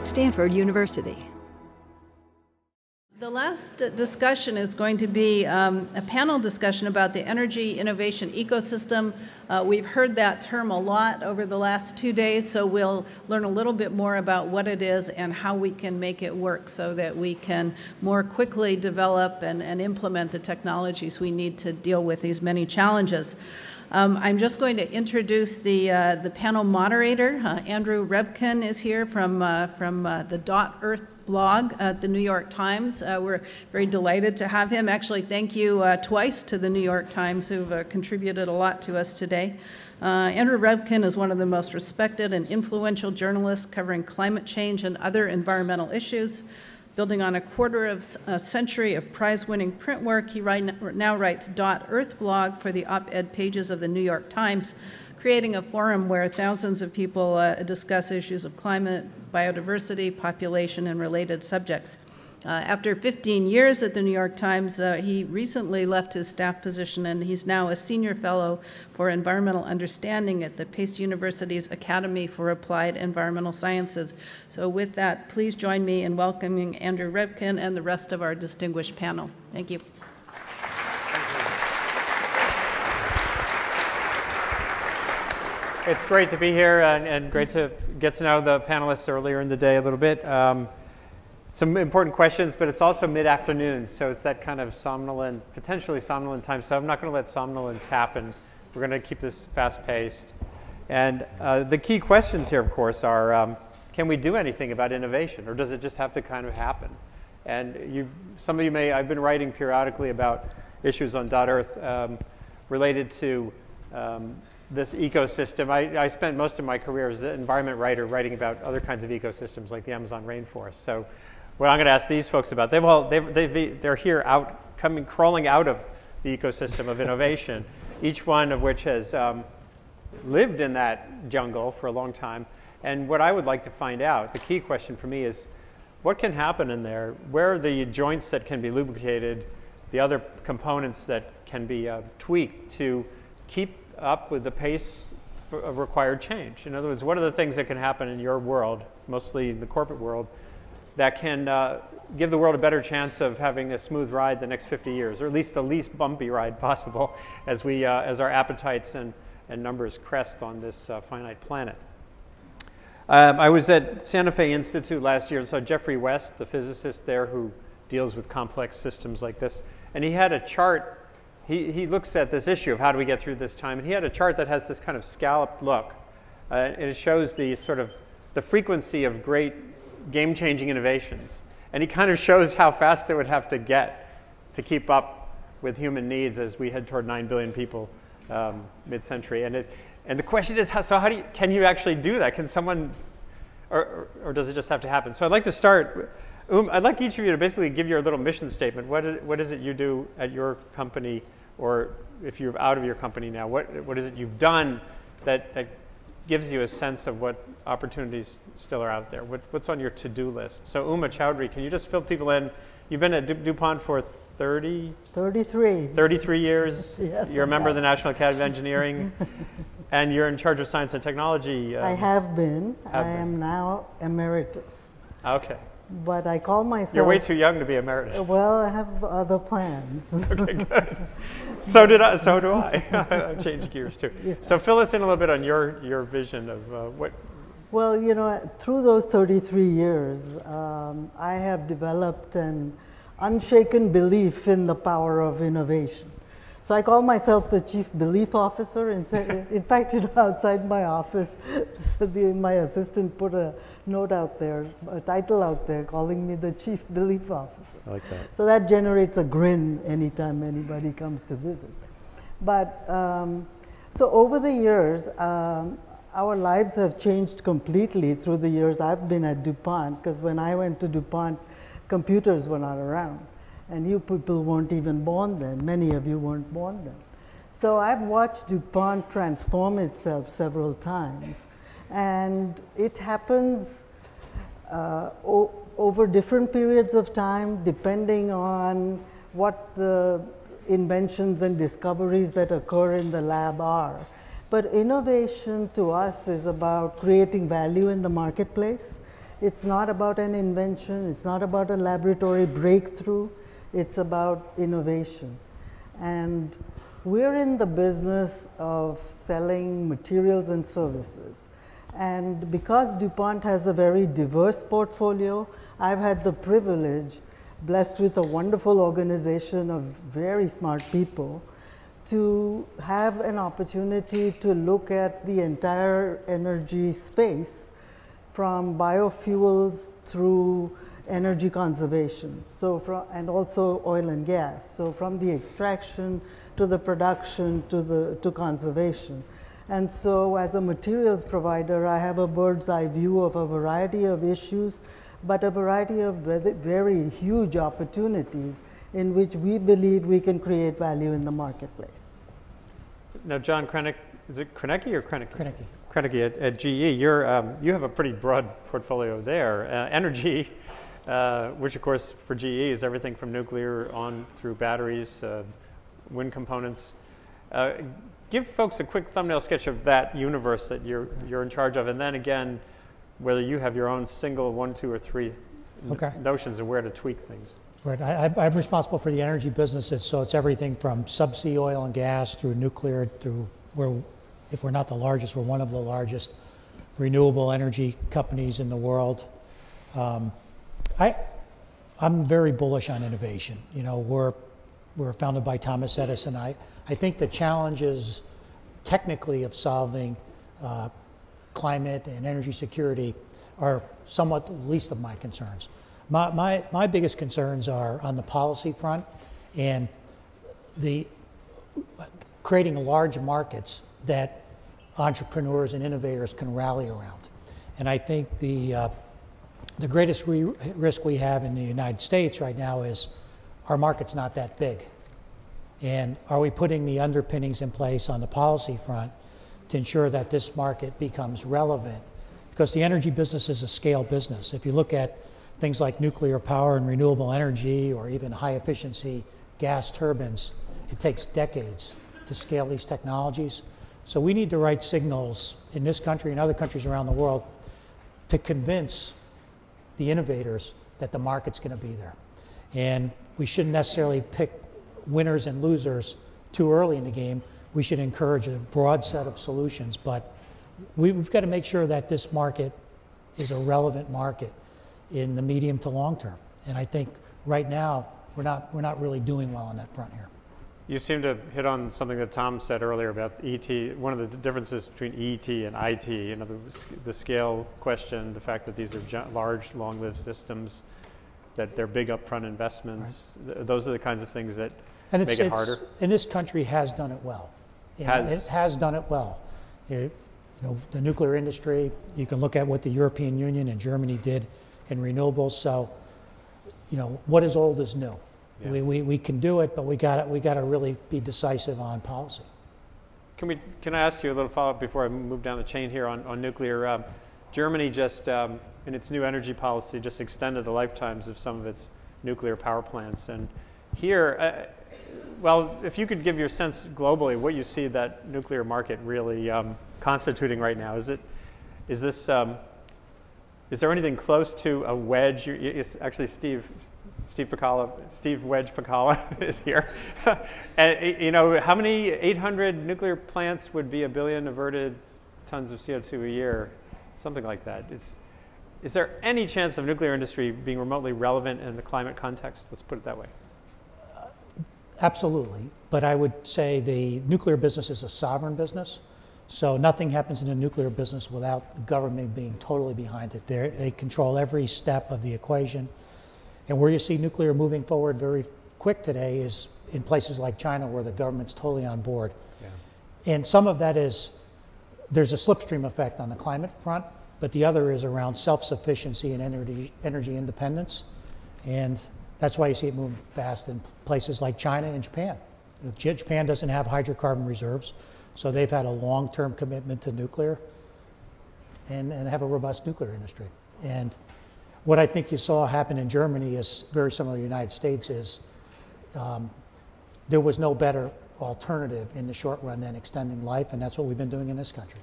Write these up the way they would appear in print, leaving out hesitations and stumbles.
Stanford University. The last discussion is going to be a panel discussion about the energy innovation ecosystem. We've heard that term a lot over the last 2 days, so we'll learn a little bit more about what it is and how we can make it work so that we can more quickly develop and implement the technologies we need to deal with these many challenges. I'm just going to introduce the panel moderator. Andrew Revkin is here from the .Earth blog at the New York Times. We're very delighted to have him. Actually, thank you twice to the New York Times, who've contributed a lot to us today. Andrew Revkin is one of the most respected and influential journalists covering climate change and other environmental issues. Building on a quarter of a century of prize-winning print work, he now writes .Earth blog for the op-ed pages of the New York Times, creating a forum where thousands of people discuss issues of climate, biodiversity, population, and related subjects. After 15 years at the New York Times, he recently left his staff position, and he's now a senior fellow for environmental understanding at the Pace University's Academy for Applied Environmental Sciences. So with that, please join me in welcoming Andrew Revkin and the rest of our distinguished panel. Thank you. It's great to be here and great to get to know the panelists earlier in the day a little bit. Some important questions, but it's also mid-afternoon, so it's that kind of somnolent, potentially somnolent time. So I'm not going to let somnolence happen. We're going to keep this fast-paced. And the key questions here, of course, are can we do anything about innovation, or does it just have to kind of happen? And some of you may, I've been writing periodically about issues on .Earth related to this ecosystem. I spent most of my career as an environment writer writing about other kinds of ecosystems like the Amazon rainforest. So what I'm going to ask these folks about, they're here crawling out of the ecosystem of innovation, each one of which has lived in that jungle for a long time. And what I would like to find out, the key question for me is, what can happen in there? Where are the joints that can be lubricated, the other components that can be tweaked to keep up with the pace of required change? In other words, what are the things that can happen in your world, mostly the corporate world, that can give the world a better chance of having a smooth ride the next 50 years, or at least the least bumpy ride possible as our appetites and numbers crest on this finite planet. I was at Santa Fe Institute last year and saw Jeffrey West, the physicist there who deals with complex systems like this, and he had a chart. He looks at this issue of how do we get through this time, and he had a chart that has this kind of scalloped look, and it shows the frequency of great game-changing innovations, and he kind of shows how fast it would have to get to keep up with human needs as we head toward 9 billion people mid-century. And the question is, can you actually do that? Can someone, or does it just have to happen? So I'd like to start. I'd like each of you to basically give your little mission statement. What is it you do at your company, or if you're out of your company now, what is it you've done that gives you a sense of what opportunities still are out there? What's on your to-do list? So Uma Chowdhry, can you just fill people in? You've been at DuPont for 33 years. Yes, you're a member of the National Academy of Engineering, and you're in charge of science and technology. I have been. I am now emeritus. Okay. But I call myself... You're way too young to be emeritus. Well, I have other plans. Okay, good. So do I. I've changed gears too. Yeah. So fill us in a little bit on your vision of what... Well, you know, through those 33 years, I have developed an unshaken belief in the power of innovation. So I call myself the Chief Belief Officer. In fact, you know, outside my office, my assistant put a note out there, a title out there, calling me the Chief Belief Officer. I like that. So that generates a grin anytime anybody comes to visit. But so over the years, our lives have changed completely through the years I've been at DuPont, because when I went to DuPont, computers were not around. And you people weren't even born then. Many of you weren't born then. So I've watched DuPont transform itself several times. And it happens over different periods of time, depending on what the inventions and discoveries that occur in the lab are. But innovation to us is about creating value in the marketplace. It's not about an invention, it's not about a laboratory breakthrough, it's about innovation. And we're in the business of selling materials and services. And because DuPont has a very diverse portfolio, I've had the privilege, blessed with a wonderful organization of very smart people, to have an opportunity to look at the entire energy space from biofuels through energy conservation, and also oil and gas. So from the extraction to the production to conservation. And so as a materials provider, I have a bird's eye view of a variety of issues, but a variety of very huge opportunities in which we believe we can create value in the marketplace. Now, John Krenicki, is it Krenicki or Krenicki? Krenicki. Krenicki at GE, you have a pretty broad portfolio there. Energy, which of course for GE is everything from nuclear on through batteries, wind components. Give folks a quick thumbnail sketch of that universe that you're in charge of, and then again, whether you have your own single 1, 2, or 3 notions of where to tweak things. Right, I'm responsible for the energy business, so it's everything from subsea oil and gas through nuclear through if we're not the largest, we're one of the largest renewable energy companies in the world. I'm very bullish on innovation. You know, we're founded by Thomas Edison. I think the challenges technically of solving climate and energy security are somewhat the least of my concerns. My biggest concerns are on the policy front and creating large markets that entrepreneurs and innovators can rally around. And I think the greatest risk we have in the United States right now is our market's not that big. And are we putting the underpinnings in place on the policy front to ensure that this market becomes relevant? Because the energy business is a scale business. If you look at things like nuclear power and renewable energy, or even high efficiency gas turbines, it takes decades to scale these technologies. So we need to write signals in this country and other countries around the world to convince the innovators that the market's going to be there. And we shouldn't necessarily pick winners and losers too early in the game. We should encourage a broad set of solutions, but we've got to make sure that this market is a relevant market in the medium to long term. And I think right now we're not really doing well on that front here. You seem to hit on something that Tom said earlier about ET, one of the differences between ET and IT, you know, the scale question, the fact that these are large, long-lived systems, that they're big upfront investments. Right. Those are the kinds of things that make it harder. And this country has done it well. It has done it well. You know, the nuclear industry, you can look at what the European Union and Germany did in renewables. So, you know, what is old is new. Yeah. We can do it, but we got to really be decisive on policy. Can I ask you a little follow-up before I move down the chain here on nuclear? Germany just, in its new energy policy, just extended the lifetimes of some of its nuclear power plants. And here, well, if you could give your sense globally, what you see that nuclear market really constituting right now, is there anything close to a wedge? It's actually Steve Wedge Pacala is here. And, you know, how many 800 nuclear plants would be 1 billion averted tons of CO2 a year? Something like that. Is there any chance of nuclear industry being remotely relevant in the climate context? Let's put it that way. Absolutely. But I would say the nuclear business is a sovereign business. So nothing happens in the nuclear business without the government being totally behind it. They control every step of the equation. And where you see nuclear moving forward very quick today is in places like China, where the government's totally on board. Yeah. And some of that is, there's a slipstream effect on the climate front, but the other is around self-sufficiency and energy independence. And that's why you see it move fast in places like China and Japan. Japan doesn't have hydrocarbon reserves, so they've had a long-term commitment to nuclear and have a robust nuclear industry. And what I think you saw happen in Germany is very similar to the United States, is there was no better alternative in the short run than extending life, and that's what we've been doing in this country.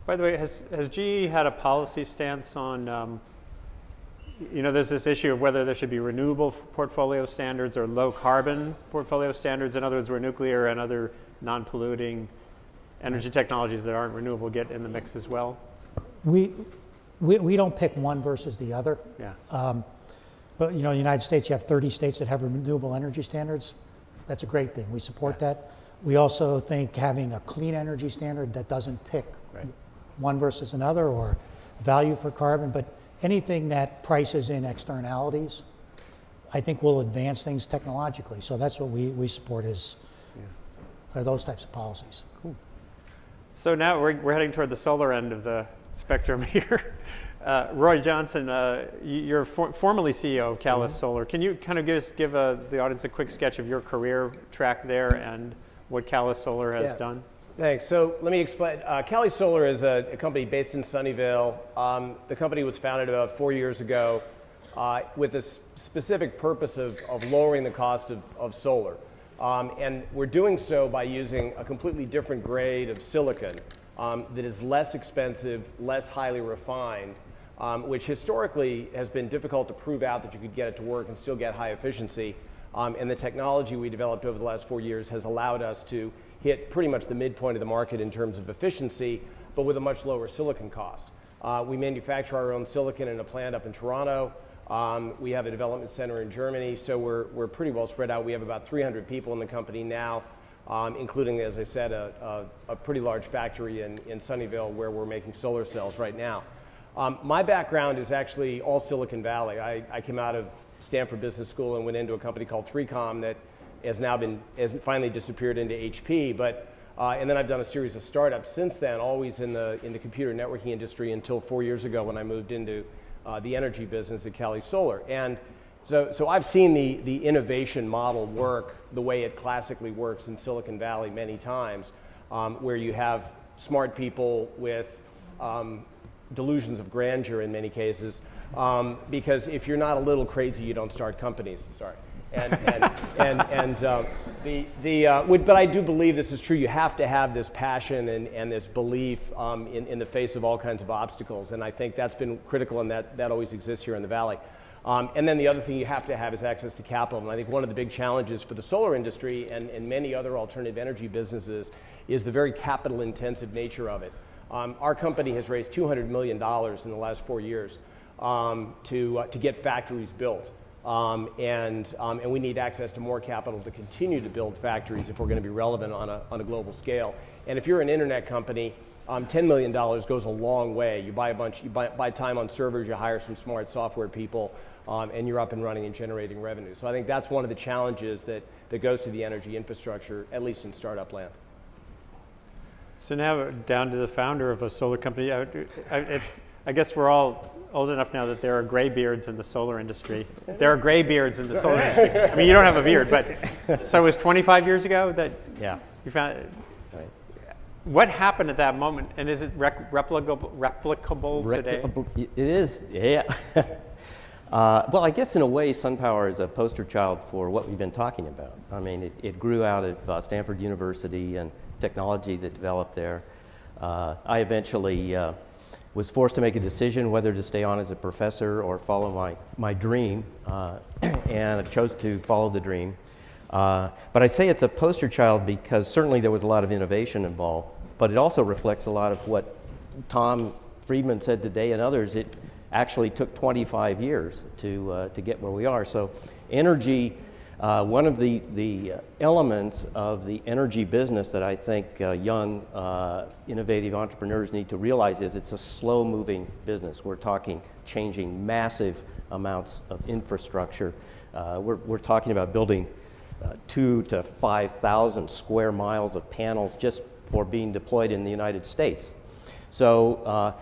By the way, has GE had a policy stance on there's this issue of whether there should be renewable portfolio standards or low carbon portfolio standards. In other words, where nuclear and other non-polluting energy technologies that aren't renewable get in the mix as well. We don't pick one versus the other. Yeah. But in the United States, you have 30 states that have renewable energy standards. That's a great thing. We support that. We also think having a clean energy standard that doesn't pick one versus another or value for carbon, but anything that prices in externalities, I think will advance things technologically. So that's what we support are those types of policies. Cool. So now we're heading toward the solar end of the spectrum here. Roy Johnson, you're formerly CEO of Calisolar. Can you kind of give the audience a quick sketch of your career track there and what Calisolar has done? Thanks. So let me explain. Calisolar is a company based in Sunnyvale. The company was founded about 4 years ago with a specific purpose of lowering the cost of solar. And we're doing so by using a completely different grade of silicon that is less expensive, less highly refined, which historically has been difficult to prove out that you could get it to work and still get high efficiency. And the technology we developed over the last 4 years has allowed us to hit pretty much the midpoint of the market in terms of efficiency, but with a much lower silicon cost. We manufacture our own silicon in a plant up in Toronto. We have a development center in Germany, so we're pretty well spread out. We have about 300 people in the company now, including, as I said, a pretty large factory in Sunnyvale where we're making solar cells right now. My background is actually all Silicon Valley. I came out of Stanford Business School and went into a company called 3Com that has finally disappeared into HP. And then I've done a series of startups since then, always in the computer networking industry until 4 years ago when I moved into the energy business at Calisolar. And so I've seen the innovation model work the way it classically works in Silicon Valley many times, where you have smart people with delusions of grandeur in many cases, because if you're not a little crazy, you don't start companies. Sorry. But I do believe this is true. You have to have this passion and this belief in the face of all kinds of obstacles, and I think that's been critical, and that always exists here in the Valley. And then the other thing you have to have is access to capital, and I think one of the big challenges for the solar industry and many other alternative energy businesses is the very capital-intensive nature of it. Our company has raised $200 million in the last 4 years to get factories built. And we need access to more capital to continue to build factories if we're going to be relevant on a global scale. And if you're an internet company, $10 million goes a long way. You buy time on servers, you hire some smart software people, and you're up and running and generating revenue. So I think that's one of the challenges that goes to the energy infrastructure, at least in startup land. So now down to the founder of a solar company. I guess we're all old enough now that there are graybeards in the solar industry. There are graybeards in the solar industry. I mean, you don't have a beard, but so it was 25 years ago that you found it. Right. What happened at that moment, and is it replicable today? It is, yeah. Well, I guess in a way, SunPower is a poster child for what we've been talking about. I mean, it grew out of Stanford University and technology that developed there. I eventually was forced to make a decision whether to stay on as a professor or follow my dream, and I chose to follow the dream. But I say it's a poster child because certainly there was a lot of innovation involved, but it also reflects a lot of what Tom Friedman said today and others. It actually took 25 years to get where we are. So energy, one of the elements of the energy business that I think young, innovative entrepreneurs need to realize is it's a slow-moving business. We're talking changing massive amounts of infrastructure. We're talking about building 2,000 to 5,000 square miles of panels just for being deployed in the United States. So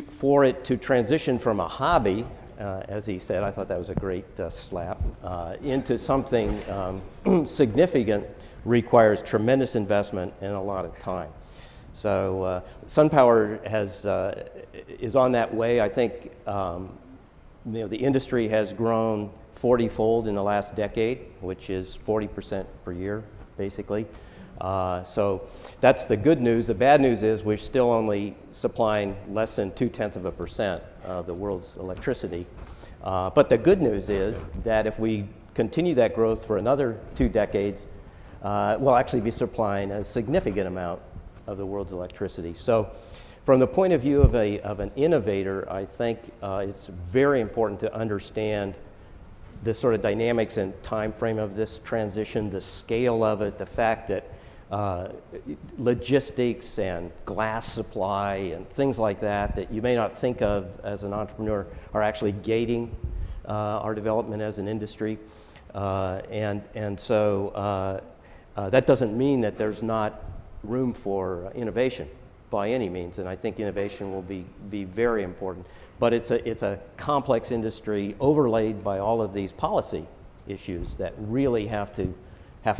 for it to transition from a hobby, as he said, I thought that was a great slap, into something significant requires tremendous investment and a lot of time. So SunPower is on that way. I think the industry has grown 40-fold in the last decade, which is 40% per year, basically. So that's the good news. The bad news is we're still only supplying less than 0.2% of the world's electricity. But the good news is that if we continue that growth for another 2 decades, we'll actually be supplying a significant amount of the world's electricity. So from the point of view of an innovator, I think it's very important to understand the sort of dynamics and time frame of this transition, the scale of it, the fact that logistics and glass supply and things like that you may not think of as an entrepreneur are actually gating our development as an industry. And so that doesn't mean that there's not room for innovation by any means, and I think innovation will be very important. But it's a complex industry overlaid by all of these policy issues that really have to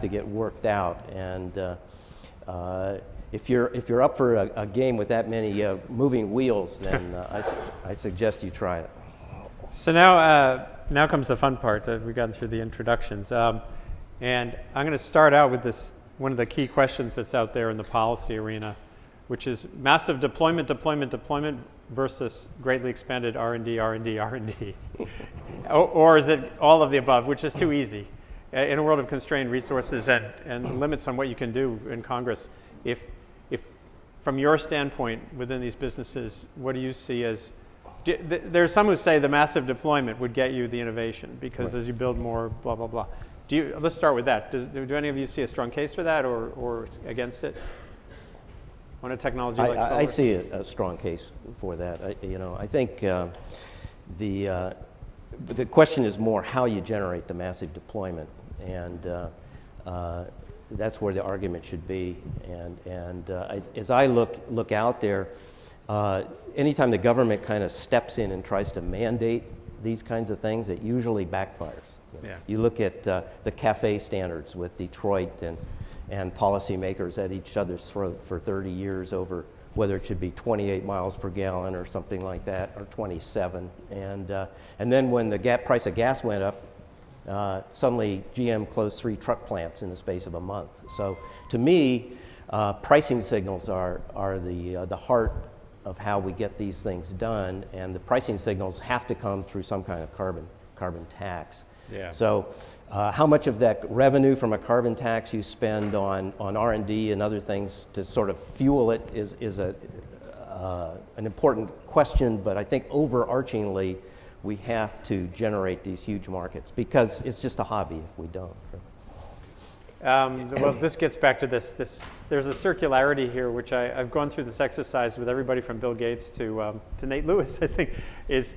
get worked out. And if you're up for a game with that many moving wheels, then I suggest you try it. So now comes the fun part. We've gotten through the introductions, and I'm going to start out with this one of the key questions that's out there in the policy arena, which is massive deployment versus greatly expanded R&D. Or is it all of the above, which is too easy? In a world of constrained resources and limits on what you can do in Congress, if from your standpoint within these businesses, what do you see as, there's some who say the massive deployment would get you the innovation because as you build more, blah, blah, blah. Let's start with that. Do any of you see a strong case for that or against it? On a technology like solar? I see a strong case for that. I think the question is more how you generate the massive deployment, and that's where the argument should be. And as I look out there, anytime the government kind of steps in and tries to mandate these kinds of things, it usually backfires. Yeah. You look at the CAFE standards with Detroit and policymakers at each other's throat for 30 years over whether it should be 28 miles per gallon or something like that, or 27. And then when the price of gas went up, suddenly GM closed 3 truck plants in the space of a month. So to me, pricing signals are the heart of how we get these things done, and the pricing signals have to come through some kind of carbon tax. Yeah. So how much of that revenue from a carbon tax you spend on R&D and other things to sort of fuel it is an important question, but I think overarchingly we have to generate these huge markets because it's just a hobby if we don't. Well, this gets back to this. There's a circularity here, which I've gone through this exercise with everybody from Bill Gates to Nate Lewis, I think, is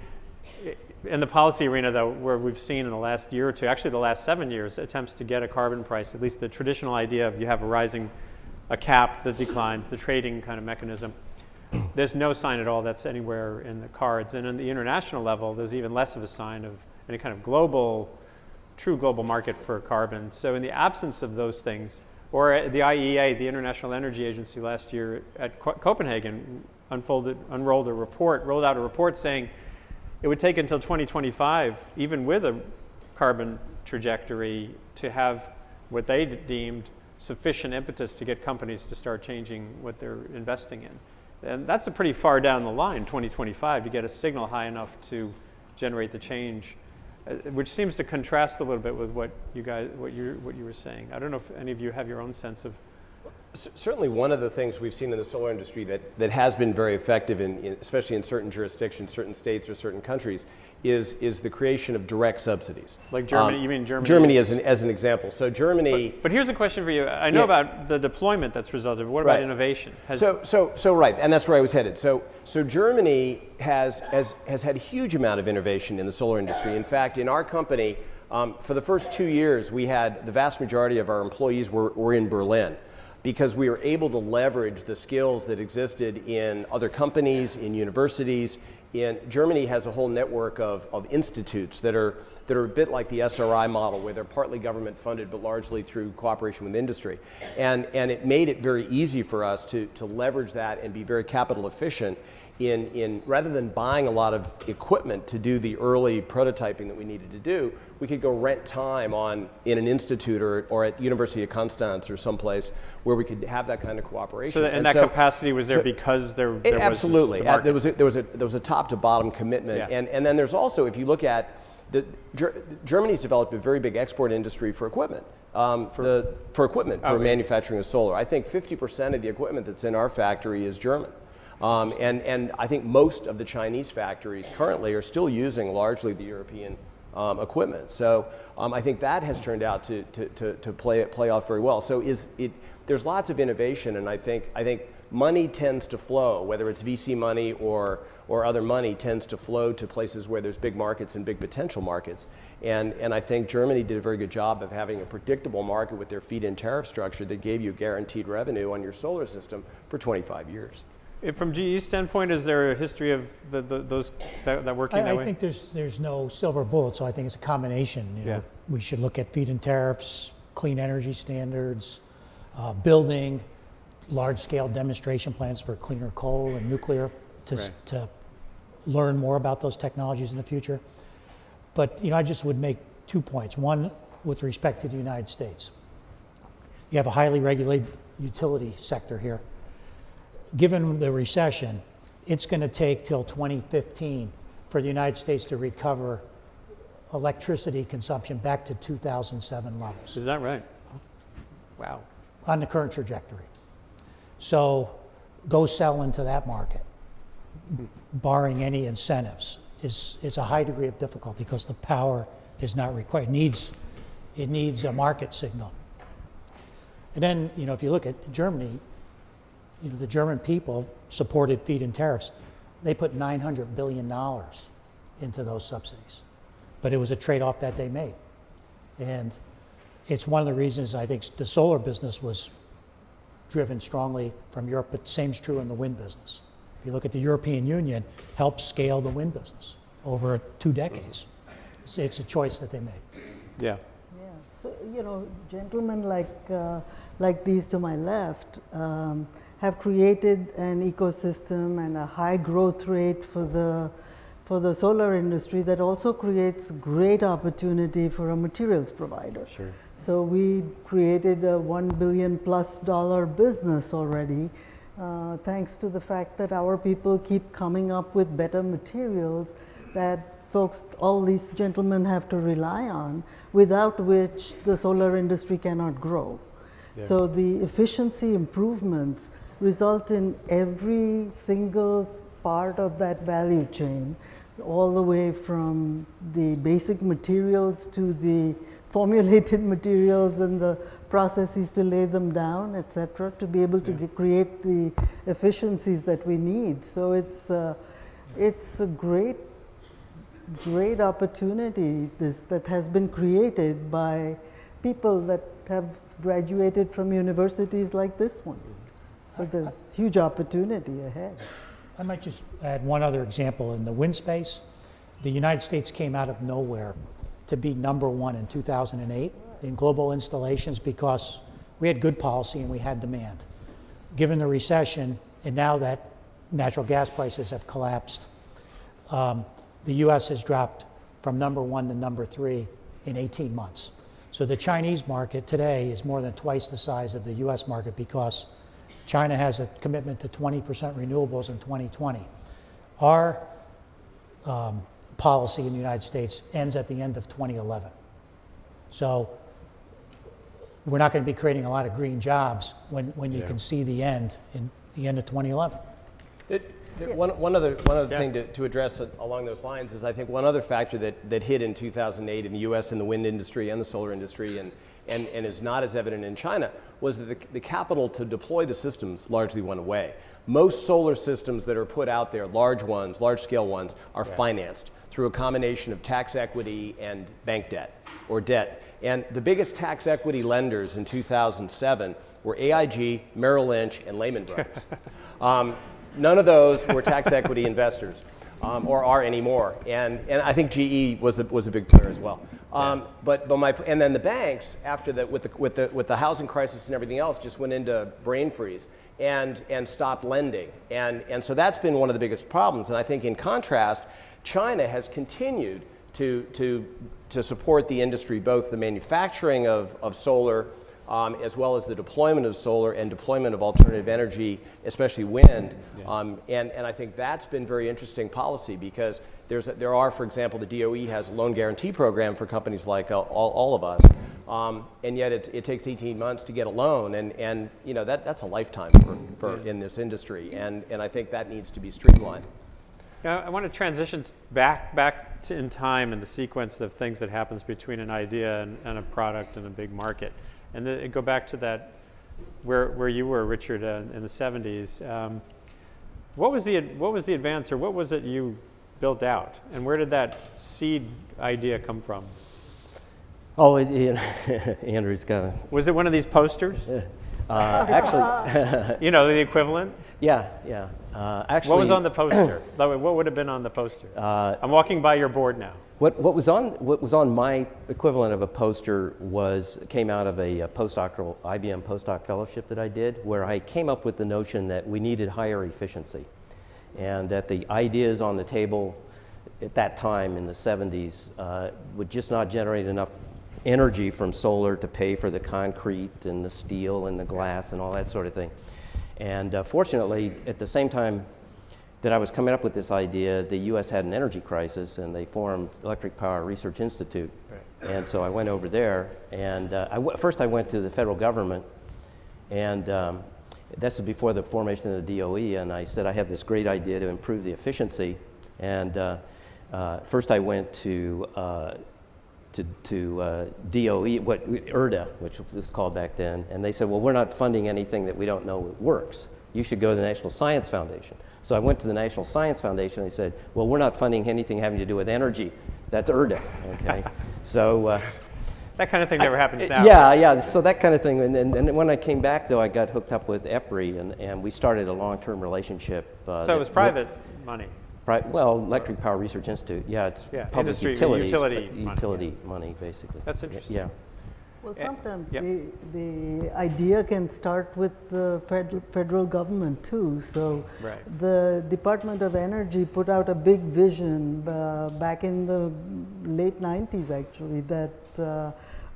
in the policy arena, though, where we've seen in the last year or two, actually the last 7 years, attempts to get a carbon price, at least the traditional idea of you have a cap that declines, the trading kind of mechanism. There's no sign at all that's anywhere in the cards. And on the international level, there's even less of a sign of any kind of true global market for carbon. So in the absence of those things, or the IEA, the International Energy Agency, last year at Copenhagen rolled out a report saying it would take until 2025, even with a carbon trajectory, to have what they deemed sufficient impetus to get companies to start changing what they're investing in. And that's a pretty far down the line, 2025, to get a signal high enough to generate the change, which seems to contrast a little bit with what you were saying. I don't know if any of you have your own sense of. Certainly one of the things we've seen in the solar industry that has been very effective, especially in certain jurisdictions, certain states or certain countries, is the creation of direct subsidies. Like Germany, you mean Germany? Germany as an example. So Germany. But here's a question for you. I know about the deployment that's resulted, but what about innovation? So right, and that's where I was headed. So Germany has had a huge amount of innovation in the solar industry. In fact, in our company, for the first 2 years, we had the vast majority of our employees were in Berlin, because we were able to leverage the skills that existed in other companies, in universities. Germany has a whole network of institutes that are a bit like the SRI model, where they're partly government funded but largely through cooperation with industry. And it made it very easy for us to leverage that and be very capital efficient in rather than buying a lot of equipment to do the early prototyping that we needed to do, we could go rent time in an institute or at University of Constance or someplace where we could have that kind of cooperation. So that capacity was there because there was absolutely. The there was a top top to bottom commitment. Yeah. And then there's also, if you look at, Germany's developed a very big export industry for equipment. For manufacturing of solar. I think 50% of the equipment that's in our factory is German. And I think most of the Chinese factories currently are still using largely the European equipment. So I think that has turned out to play off very well. So there's lots of innovation, and I think money tends to flow, whether it's VC money or other money tends to flow to places where there's big markets and big potential markets. And I think Germany did a very good job of having a predictable market with their feed-in tariff structure that gave you guaranteed revenue on your solar system for 25 years. From GE's standpoint, is there a history of those that working that way? I think there's no silver bullet, so I think it's a combination. You know, we should look at feed-in tariffs, clean energy standards, building large-scale demonstration plants for cleaner coal and nuclear to learn more about those technologies in the future. But I just would make 2 points. One, with respect to the United States. You have a highly regulated utility sector here. Given the recession, it's going to take till 2015 for the United States to recover electricity consumption back to 2007 levels. Is that right? Wow. On the current trajectory. So go sell into that market, barring any incentives. Is a high degree of difficulty because the power is not required. It needs a market signal. And then, if you look at Germany, the German people supported feed-in tariffs. They put $900 billion into those subsidies. But it was a trade-off that they made. And it's one of the reasons I think the solar business was driven strongly from Europe, but the same's true in the wind business. If you look at the European Union, helped scale the wind business over 2 decades. It's a choice that they made. Yeah. Yeah. So, gentlemen like these to my left have created an ecosystem and a high growth rate for the solar industry that also creates great opportunity for a materials provider. Sure. So we've created a $1 billion+ business already, thanks to the fact that our people keep coming up with better materials that all these gentlemen have to rely on, without which the solar industry cannot grow. Yeah. So the efficiency improvements result in every single part of that value chain, all the way from the basic materials to the formulated materials and the processes to lay them down, etc., to be able to create the efficiencies that we need. So it's a great opportunity that has been created by people that have graduated from universities like this one. So there's huge opportunity ahead. I might just add one other example in the wind space. The United States came out of nowhere to be #1 in 2008 in global installations because we had good policy and we had demand. Given the recession, and now that natural gas prices have collapsed, the US has dropped from #1 to #3 in 18 months. So the Chinese market today is more than twice the size of the US market because China has a commitment to 20% renewables in 2020. Our policy in the United States ends at the end of 2011. So we're not going to be creating a lot of green jobs when you can see the end in the end of 2011. One other thing to address along those lines is I think one other factor that hit in 2008 in the US in the wind industry and the solar industry and is not as evident in China was that the capital to deploy the systems largely went away. Most solar systems that are put out there, large-scale ones, are financed through a combination of tax equity and bank debt or debt. And the biggest tax equity lenders in 2007 were AIG, Merrill Lynch, and Lehman Brothers. None of those were tax equity investors, or are anymore. And I think GE was a big player as well. And then the banks, after that, with the housing crisis and everything else, just went into brain freeze and stopped lending. And so that's been one of the biggest problems. And I think in contrast, China has continued to support the industry, both the manufacturing of solar as well as the deployment of solar and deployment of alternative energy, especially wind. And I think that's been very interesting policy because there are, for example, the DOE has a loan guarantee program for companies like all of us. And yet it takes 18 months to get a loan, and you know, that's a lifetime for in this industry, and I think that needs to be streamlined. Yeah, I want to transition back in time in the sequence of things that happens between an idea and a product and a big market. And then go back to that where you were, Richard, in the 70s. What was the advance, or what was it you built out, and where did that seed idea come from? Oh, Andrew's got a... Was it one of these posters? Actually... You know, the equivalent? Yeah, yeah. Actually... What was on the poster? What would have been on the poster? I'm walking by your board now. What was on my equivalent of a poster came out of a postdoctoral IBM postdoc fellowship that I did, where I came up with the notion that we needed higher efficiency, and that the ideas on the table at that time in the 70s would just not generate enough energy from solar to pay for the concrete and the steel and the glass and all that sort of thing. And fortunately, at the same time that I was coming up with this idea, the US had an energy crisis, and they formed Electric Power Research Institute. Right. And so I went over there, and first I went to the federal government, and this was before the formation of the DOE, and I said I have this great idea to improve the efficiency. And first I went to DOE, ERDA, which was called back then, and they said, well, we're not funding anything that we don't know works. You should go to the National Science Foundation. So I went to the National Science Foundation, and they said, well, we're not funding anything having to do with energy. That's ERDA, okay? So... that kind of thing never happens now. Yeah, yeah, so that kind of thing. And when I came back, though, I got hooked up with EPRI, and we started a long-term relationship. So it was private money? Well, Electric Power Research Institute, yeah, it's public utility money, basically. That's interesting. Yeah. Well, sometimes the idea can start with the federal government too. So the Department of Energy put out a big vision back in the late 90s, actually, that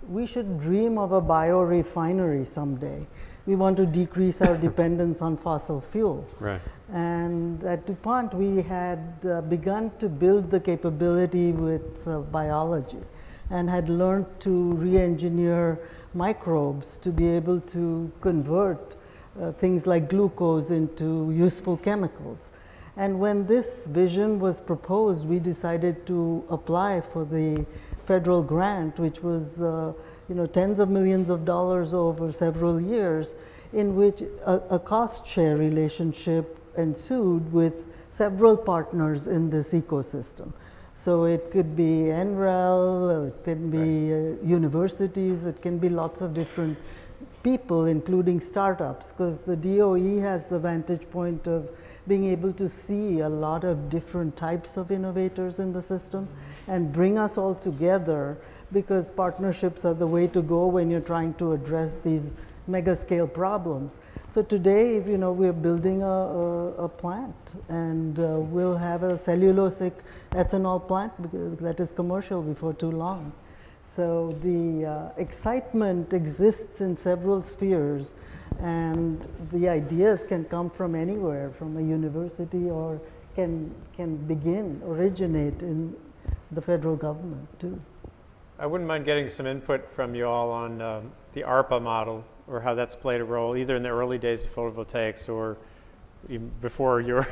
we should dream of a biorefinery someday. We want to decrease our dependence on fossil fuel. Right. And at DuPont, we had begun to build the capability with biology, and had learned to re-engineer microbes to be able to convert things like glucose into useful chemicals. And when this vision was proposed, we decided to apply for the federal grant, which was tens of millions of dollars over several years, in which a cost share relationship ensued with several partners in this ecosystem. So it could be NREL, it can be universities, it can be lots of different people, including startups, because the DOE has the vantage point of being able to see a lot of different types of innovators in the system and bring us all together, because partnerships are the way to go when you're trying to address these mega scale problems. So today, we're building a plant, and we'll have a cellulosic ethanol plant that is commercial before too long. So the excitement exists in several spheres, and the ideas can come from anywhere, from a university, or can originate in the federal government too. I wouldn't mind getting some input from you all on the ARPA model, or how that's played a role, either in the early days of photovoltaics, or even before you,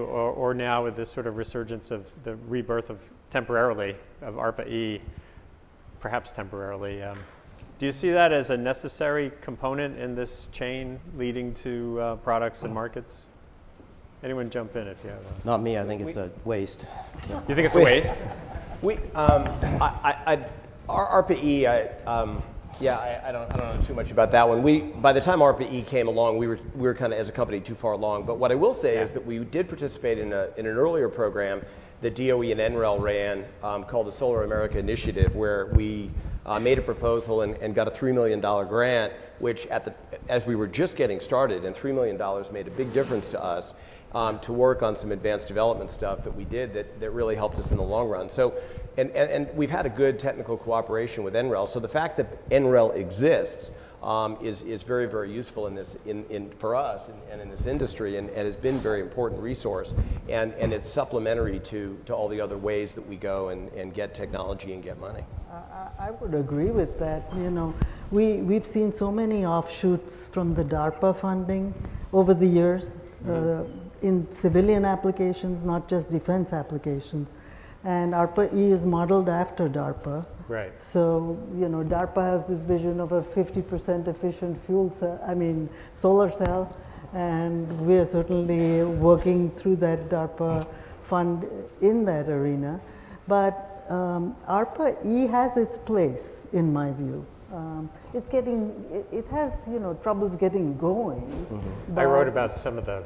or now with this sort of resurgence of the rebirth of temporarily of ARPA-E, perhaps temporarily. Do you see that as a necessary component in this chain leading to products and markets? Anyone jump in if you have a... Not me, I think it's a waste. You think it's a waste? Our ARPA-E, I don't know too much about that one. By the time ARPA-E came along, we were kind of, as a company, too far along. But what I will say is that we did participate in an earlier program that DOE and NREL ran called the Solar America Initiative, where we made a proposal and got a $3 million grant, which as we were just getting started, and $3 million made a big difference to us, to work on some advanced development stuff that we did that really helped us in the long run. So, and we've had a good technical cooperation with NREL. So the fact that NREL exists is very, very useful in this, for us and in this industry, and has been a very important resource. And it's supplementary to all the other ways that we go and get technology and get money. I would agree with that. You know, we've seen so many offshoots from the DARPA funding over the years in civilian applications, not just defense applications. And ARPA-E is modeled after DARPA. Right. So, you know, DARPA has this vision of a 50% efficient fuel cell, solar cell, and we are certainly working through that DARPA fund in that arena. But ARPA-E has its place, in my view. It has, you know, troubles getting going. I wrote about some of the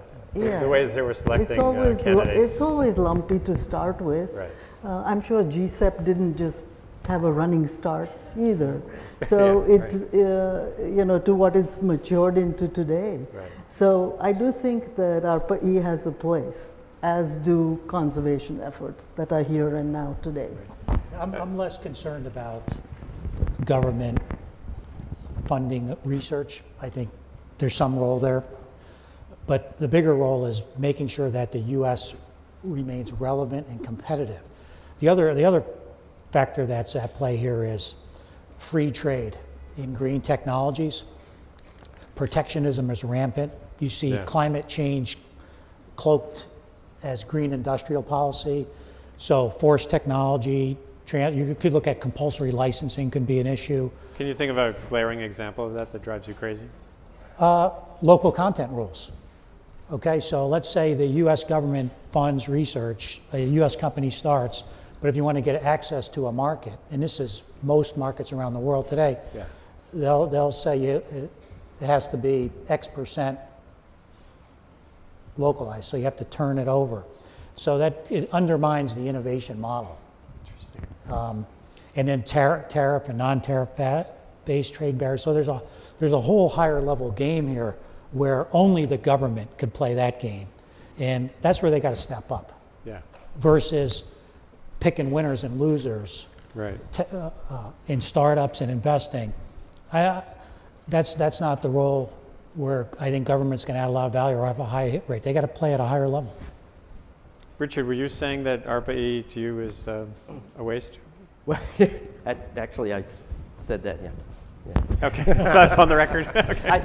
ways they were selecting candidates. It's always lumpy to start with. Right. I'm sure GCEP didn't just have a running start either. So it's, you know, to what it's matured into today. Right. So I do think that ARPA-E has a place, as do conservation efforts that are here and now today. I'm less concerned about government funding research. I think there's some role there. But the bigger role is making sure that the U.S. remains relevant and competitive. The other factor that's at play here is free trade in green technologies. Protectionism is rampant. You see climate change cloaked as green industrial policy. So forced technology, you could look at compulsory licensing could be an issue. Can you think of a glaring example of that drives you crazy? Local content rules. Okay, so let's say the U.S. government funds research, a U.S. company starts, but if you want to get access to a market, and this is most markets around the world today, they'll say it has to be X% localized, so you have to turn it over. So that it undermines the innovation model. Interesting. And then tariff and non-tariff based trade barriers. So there's a whole higher level game here where only the government could play that game. And that's where they got to step up. Yeah. Versus picking winners and losers. Right. In startups and investing. That's not the role where I think government's going to add a lot of value or have a high hit rate. They got to play at a higher level. Richard, were you saying that ARPA-E to you is a waste? Well, actually, I said that, yeah. Okay, so that's on the record. Okay.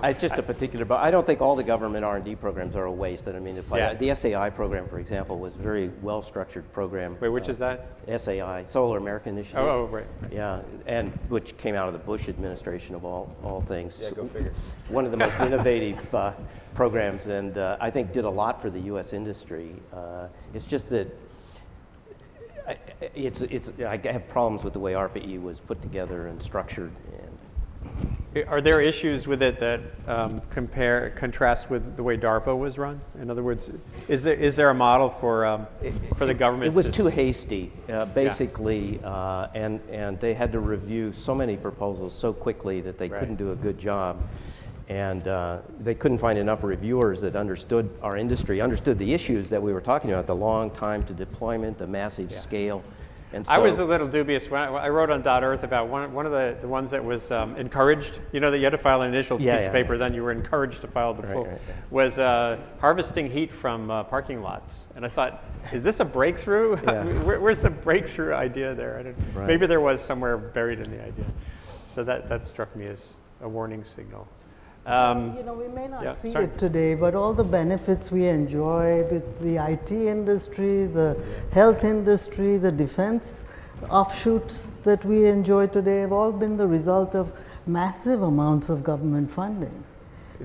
It's just a particular, but I don't think all the government R&D programs are a waste. I mean, the SAI program, for example, was a very well-structured program. Wait, which is that? SAI, Solar American Initiative. Oh, right. Yeah, and which came out of the Bush administration of all things. Yeah, go figure. One of the most innovative programs, and I think did a lot for the U.S. industry. It's just that I have problems with the way ARPA-E was put together and structured. Are there issues with it that contrast with the way DARPA was run? In other words, is there a model for the government? It was too hasty, basically, and they had to review so many proposals so quickly that they couldn't do a good job. And they couldn't find enough reviewers that understood our industry, understood the issues that we were talking about, the long time to deployment, the massive scale. And so, I was a little dubious when I wrote on .earth about one of the ones that was encouraged, you know, that you had to file an initial piece of paper, then you were encouraged to file the full, was harvesting heat from parking lots. And I thought, is this a breakthrough? Where's the breakthrough idea there? Maybe there was somewhere buried in the idea. So that struck me as a warning signal. You know, we may not see it today, but all the benefits we enjoy with the IT industry, the health industry, the defense offshoots that we enjoy today have all been the result of massive amounts of government funding.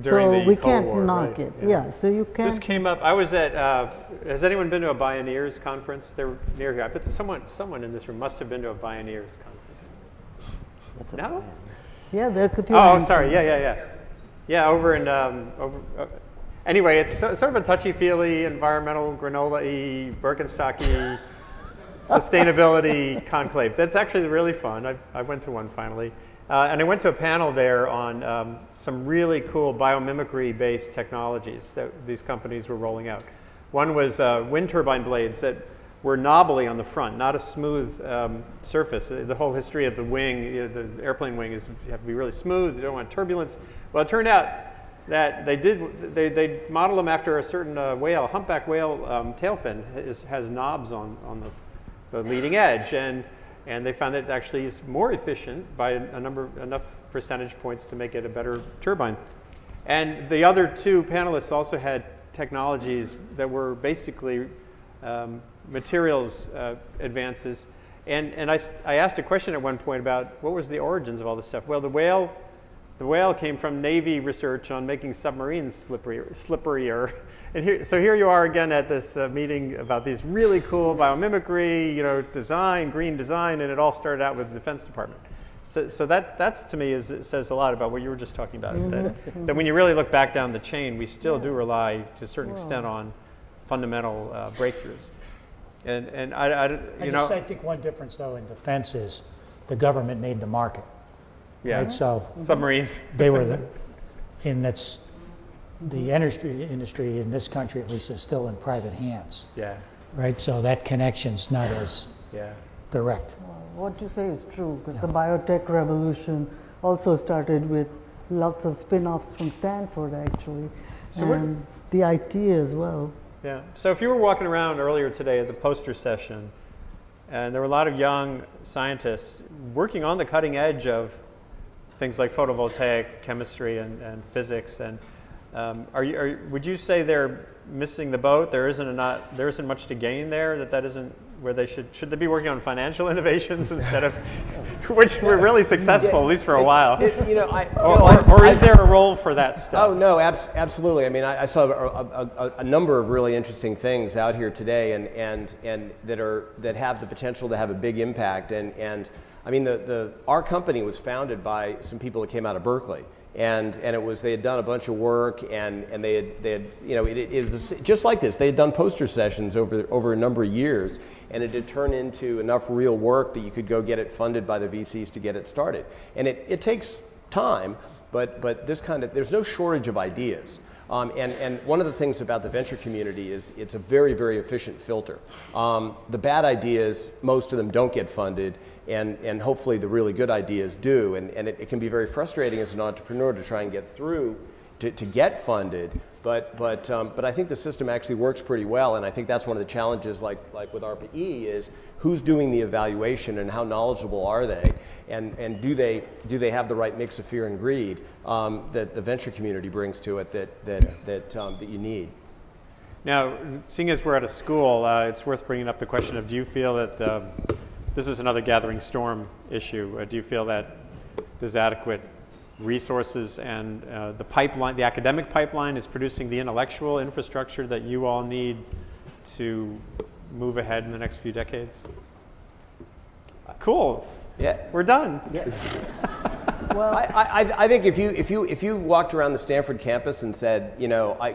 During so we Cold can't War, knock it. Yeah, so you can't. This came up. I was at. Has anyone been to a Bioneers conference? They're near here. I bet someone in this room must have been to a Bioneers conference. No? Yeah, there could be. Oh, sorry. Yeah, over in, anyway, it's sort of a touchy-feely, environmental, granola-y, Birkenstock-y, sustainability conclave. That's actually really fun. I went to one finally. And I went to a panel there on some really cool biomimicry-based technologies that these companies were rolling out. One was wind turbine blades that were knobbly on the front, not a smooth surface. The whole history of the wing, the airplane wing, is you have to be really smooth. You don't want turbulence. Well, it turned out that they model them after a certain whale, humpback whale tail fin has knobs on the leading edge, and they found that it actually is more efficient by enough percentage points to make it a better turbine. And the other two panelists also had technologies that were basically materials advances. And I asked a question at one point about what was the origins of all this stuff. Well, the whale came from Navy research on making submarines slipperier. And so here you are again at this meeting about these really cool biomimicry, design, green design, and it all started out with the Defense Department. So that's to me it says a lot about what you were just talking about. That when you really look back down the chain, we still do rely to a certain extent on fundamental breakthroughs. And I think one difference though in defense is the government made the market. Yeah. Right? So submarines. They were the industry in this country at least is still in private hands. Yeah. Right. So that connection's not as direct. What you say is true, because the biotech revolution also started with lots of spin-offs from Stanford, actually, so and the IT as well. Yeah. So if you were walking around earlier today at the poster session, and there were a lot of young scientists working on the cutting edge of things like photovoltaic chemistry and physics, and would you say they're missing the boat? There isn't much to gain there. That isn't where they should they be working on financial innovations instead of which were really successful at least for a while. Or is there a role for that stuff? Oh no, absolutely. I mean, I saw a number of really interesting things out here today, and that have the potential to have a big impact. And I mean, our company was founded by some people that came out of Berkeley. And they had done a bunch of work, and they had it was just like this. They had done poster sessions over a number of years, and it had turned into enough real work that you could go get it funded by the VCs to get it started. And it takes time, but there's no shortage of ideas. And one of the things about the venture community is it's a very, very efficient filter. The bad ideas, most of them don't get funded, and hopefully the really good ideas do. And it can be very frustrating as an entrepreneur to try and get through to get funded. But I think the system actually works pretty well, and I think that's one of the challenges, like with ARPA-E, is who's doing the evaluation and how knowledgeable are they, and do they have the right mix of fear and greed that the venture community brings to it that you need. Now, seeing as we're at a school, it's worth bringing up the question of, do you feel that this is another gathering storm issue? Do you feel that there's adequate resources and the pipeline, the academic pipeline, is producing the intellectual infrastructure that you all need to move ahead in the next few decades? Cool. Yeah, we're done. Yeah. Well, I think if you walked around the Stanford campus and said,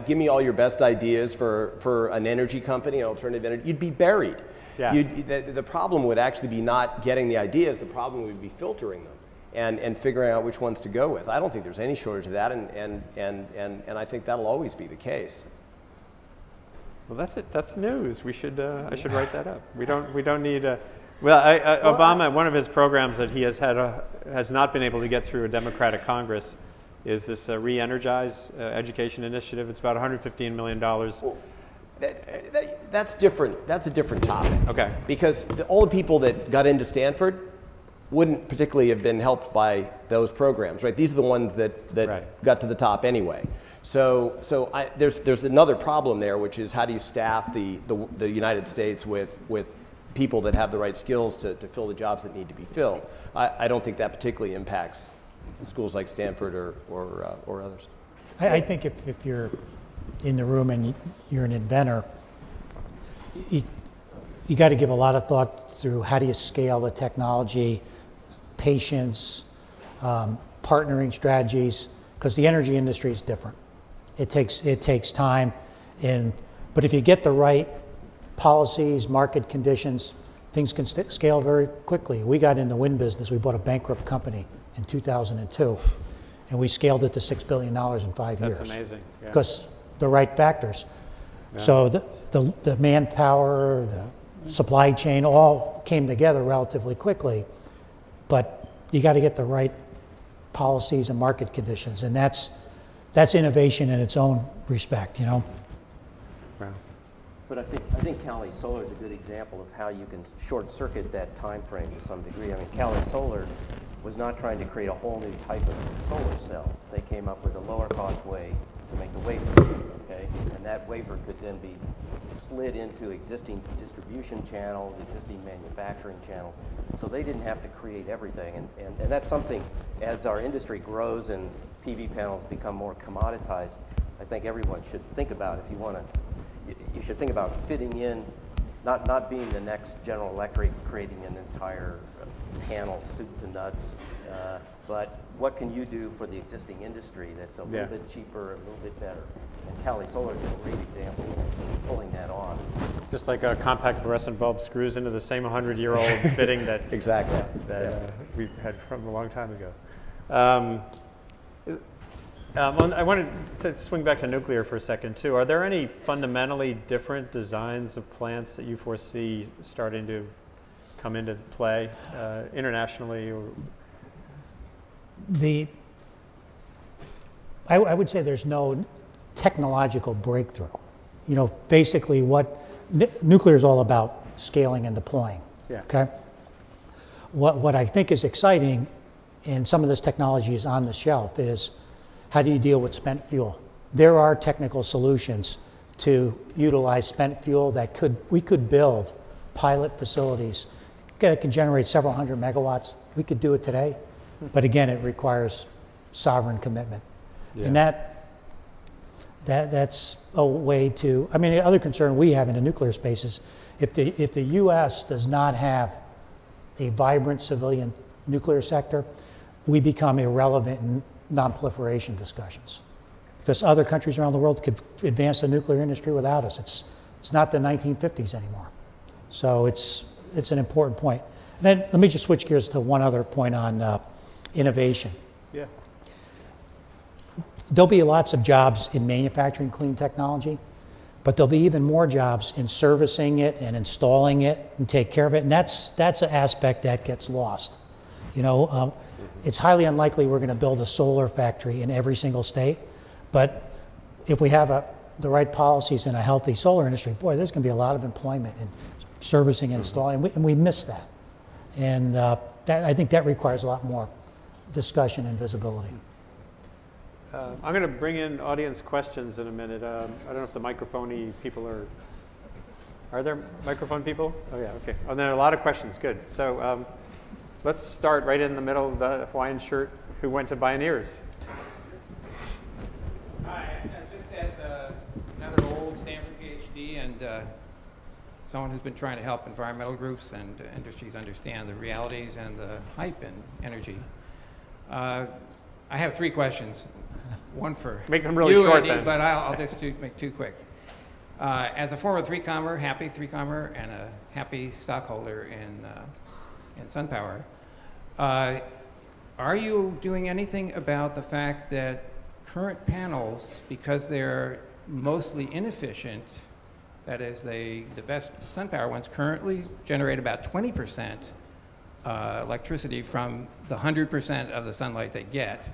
give me all your best ideas for an energy company, an alternative energy, you'd be buried. Yeah. The problem would actually be not getting the ideas. The problem would be filtering them and figuring out which ones to go with. I don't think there's any shortage of that, and I think that'll always be the case. Well, that's it. That's news. We should. I should write that up. We don't need a. Well, Obama, one of his programs that he has not been able to get through a Democratic Congress is this Re-Energize education initiative. It's about $115 million. Well, that's different. That's a different topic. Okay. Because all the people that got into Stanford wouldn't particularly have been helped by those programs, right? These are the ones that right. got to the top anyway. So there's another problem there, which is how do you staff the United States with people that have the right skills to fill the jobs that need to be filled. I don't think that particularly impacts schools like Stanford or others. I think if you're in the room and you're an inventor, you got to give a lot of thought through how do you scale the technology, patience, partnering strategies, because the energy industry is different. It takes time, but if you get the right policies, market conditions, things can scale very quickly. We got in the wind business. We bought a bankrupt company in 2002, and we scaled it to $6 billion in 5 years. That's amazing. Because the right factors. Yeah. So the manpower, supply chain all came together relatively quickly. But you got to get the right policies and market conditions, and that's innovation in its own respect, you know. Wow. But I think Calisolar is a good example of how you can short circuit that time frame to some degree. I mean, Calisolar was not trying to create a whole new type of solar cell. They came up with a lower cost way to make the wafer, okay? And that wafer could then be slid into existing distribution channels, existing manufacturing channels. So they didn't have to create everything. And that's something, as our industry grows and PV panels become more commoditized, I think everyone should think about. If you want to, you should think about fitting in, not being the next General Electric, creating an entire panel, soup to nuts, but what can you do for the existing industry that's a little bit cheaper, a little bit better? And Calisolar is a great example of pulling that off. Just like a compact fluorescent bulb screws into the same 100-year-old fitting that Exactly. We've had from a long time ago. I wanted to swing back to nuclear for a second too. Are there any fundamentally different designs of plants that you foresee starting to come into play internationally? Or? I would say there's no technological breakthrough. You know, basically what nuclear is all about, scaling and deploying. Yeah. Okay. What I think is exciting, and some of this technology is on the shelf, is how do you deal with spent fuel? There are technical solutions to utilize spent fuel that we could build pilot facilities that can generate several hundred megawatts. We could do it today, but again, it requires sovereign commitment. Yeah. And that's a way to, I mean, the other concern we have in the nuclear space is if the US does not have a vibrant civilian nuclear sector, we become irrelevant in non-proliferation discussions. Because other countries around the world could advance the nuclear industry without us. It's not the 1950s anymore. So it's an important point. And then let me just switch gears to one other point on innovation. Yeah. There'll be lots of jobs in manufacturing clean technology, but there'll be even more jobs in servicing it and installing it and take care of it. And that's an aspect that gets lost. You know, it's highly unlikely we're going to build a solar factory in every single state, but if we have the right policies in a healthy solar industry, boy, there's going to be a lot of employment in servicing and installing, and we miss that. And I think that requires a lot more discussion and visibility. I'm going to bring in audience questions in a minute. I don't know if the microphone people are there microphone people? Oh yeah, okay. Oh, there are a lot of questions, good. So let's start right in the middle of the Hawaiian shirt. Who went to Bioneers? Hi, just as another old Stanford PhD and someone who's been trying to help environmental groups and industries understand the realities and the hype in energy. I have 3 questions. One for make them really you, short, Andy, then. but I'll just make 2 quick. As a former happy 3-commer, and a happy stockholder in SunPower, are you doing anything about the fact that current panels, because they're mostly inefficient, that is, the best SunPower ones currently generate about 20% electricity from the 100% of the sunlight they get,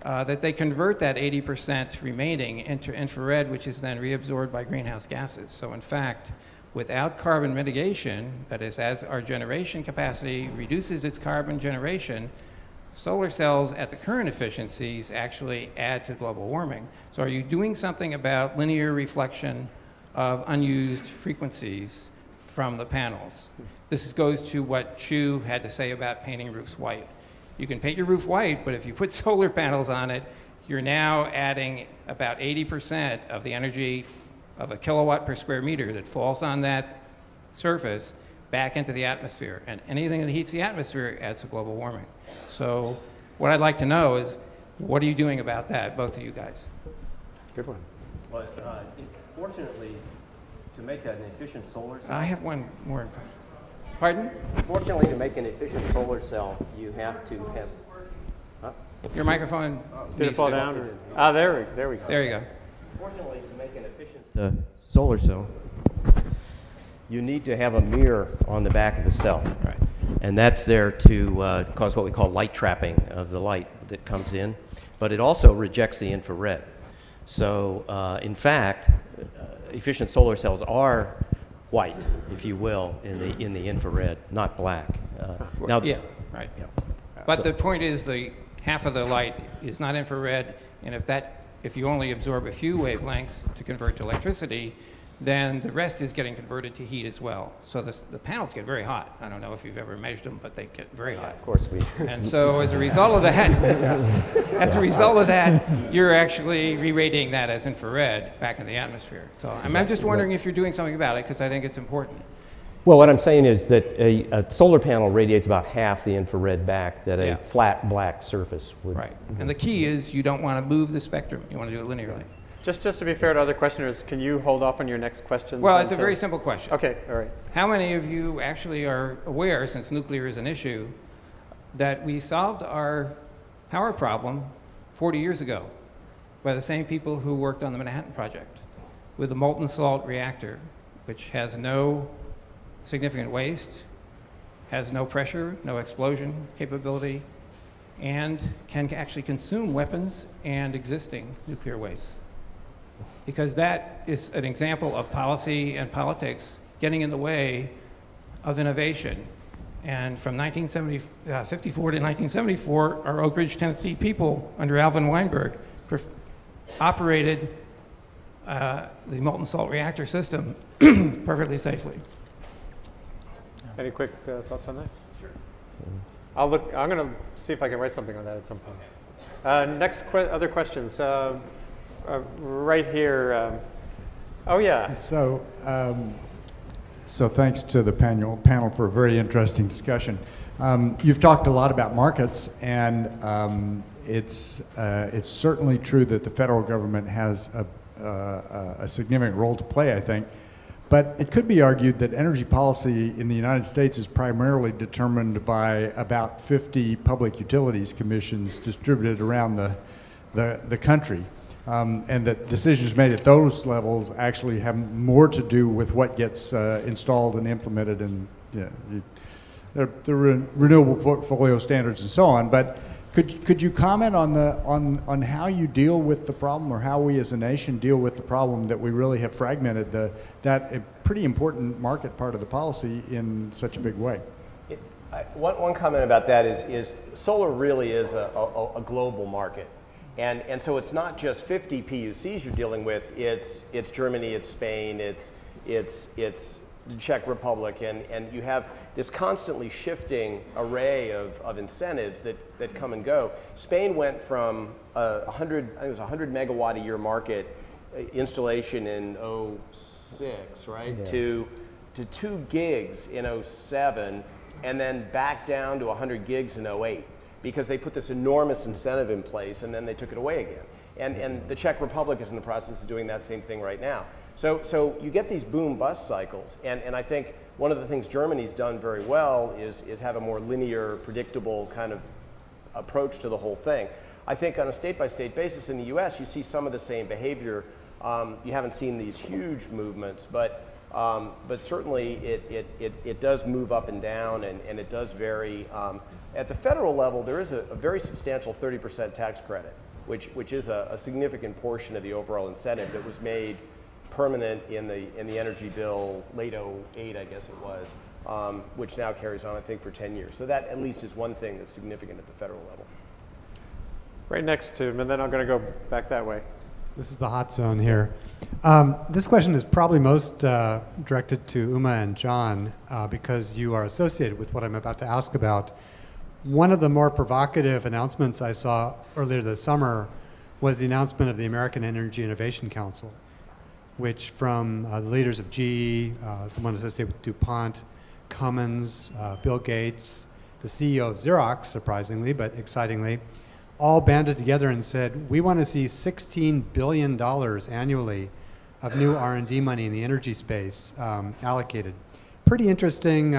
that they convert that 80% remaining into infrared, which is then reabsorbed by greenhouse gases. So in fact, without carbon mitigation, that is, as our generation capacity reduces its carbon generation, solar cells at the current efficiencies actually add to global warming. So are you doing something about linear reflection of unused frequencies from the panels? This goes to what Chu had to say about painting roofs white. You can paint your roof white, but if you put solar panels on it, you're now adding about 80% of the energy of a kilowatt per square meter that falls on that surface back into the atmosphere. And anything that heats the atmosphere adds to global warming. So what I'd like to know is, what are you doing about that, both of you guys? Good one. But fortunately, to make an efficient solar cell... I have one more question. Pardon? Fortunately, to make an efficient solar cell, you have to have... Huh? Your microphone Did it fall down? Or? Ah, there we go. There you go. Fortunately, to make an efficient solar cell, you need to have a mirror on the back of the cell. Right. And that's there to cause what we call light trapping of the light that comes in. But it also rejects the infrared. So in fact, efficient solar cells are white, if you will, in the infrared, not black. Now, yeah, right. Yeah. But the point is, the half of the light is not infrared, and if you only absorb a few wavelengths to convert to electricity, then the rest is getting converted to heat as well. So the panels get very hot. I don't know if you've ever measured them, but they get very hot. Of course we. And so as a result of that, you're actually re-radiating that as infrared back in the atmosphere. So I'm just wondering if you're doing something about it, because I think it's important. Well, what I'm saying is that a solar panel radiates about half the infrared back that a flat black surface would. Right. And the key is you don't want to move the spectrum. You want to do it linearly. Just to be fair to other questioners, can you hold off on your next question? Well, it's a very simple question. Okay, all right. How many of you actually are aware, since nuclear is an issue, that we solved our power problem 40 years ago by the same people who worked on the Manhattan Project with a molten salt reactor, which has no significant waste, has no pressure, no explosion capability, and can actually consume weapons and existing nuclear waste? Because that is an example of policy and politics getting in the way of innovation. And from 1954 to 1974, our Oak Ridge, Tennessee people under Alvin Weinberg operated the molten salt reactor system perfectly safely. Any quick thoughts on that? Sure. I'm going to see if I can write something on that at some point. Other questions? Right here. Oh, yeah. So thanks to the panel for a very interesting discussion. You've talked a lot about markets, and it's certainly true that the federal government has a significant role to play, I think. But it could be argued that energy policy in the United States is primarily determined by about 50 public utilities commissions distributed around the country. And that decisions made at those levels actually have more to do with what gets installed and implemented and the renewable portfolio standards and so on. But could you comment on how you deal with the problem, or how we as a nation deal with the problem that we really have fragmented that a pretty important market part of the policy in such a big way? One comment about that is solar really is a global market. And so it's not just 50 PUCs you're dealing with, it's Germany, it's Spain, it's the Czech Republic, and you have this constantly shifting array of incentives that come and go. Spain went from I think it was 100 megawatt a year market installation in 2006, right? Yeah. To 2 gigs in 2007, and then back down to 100 gigs in 2008. Because they put this enormous incentive in place and then they took it away again. And the Czech Republic is in the process of doing that same thing right now. So you get these boom-bust cycles, and I think one of the things Germany's done very well is have a more linear, predictable kind of approach to the whole thing. I think on a state-by-state basis in the US, you see some of the same behavior. You haven't seen these huge movements, but certainly it does move up and down, and it does vary. At the federal level, there is a very substantial 30% tax credit, which is a significant portion of the overall incentive that was made permanent in the energy bill late 2008, I guess it was, which now carries on, I think, for 10 years. So that at least is one thing that's significant at the federal level. Right next to him, and then I'm going to go back that way. This is the hot zone here. This question is probably most directed to Uma and John because you are associated with what I'm about to ask about. One of the more provocative announcements I saw earlier this summer was the announcement of the American Energy Innovation Council, which from the leaders of GE, someone associated with DuPont, Cummins, Bill Gates, the CEO of Xerox, surprisingly but excitingly, all banded together and said, we want to see $16 billion annually of new R&D money in the energy space allocated. Pretty interesting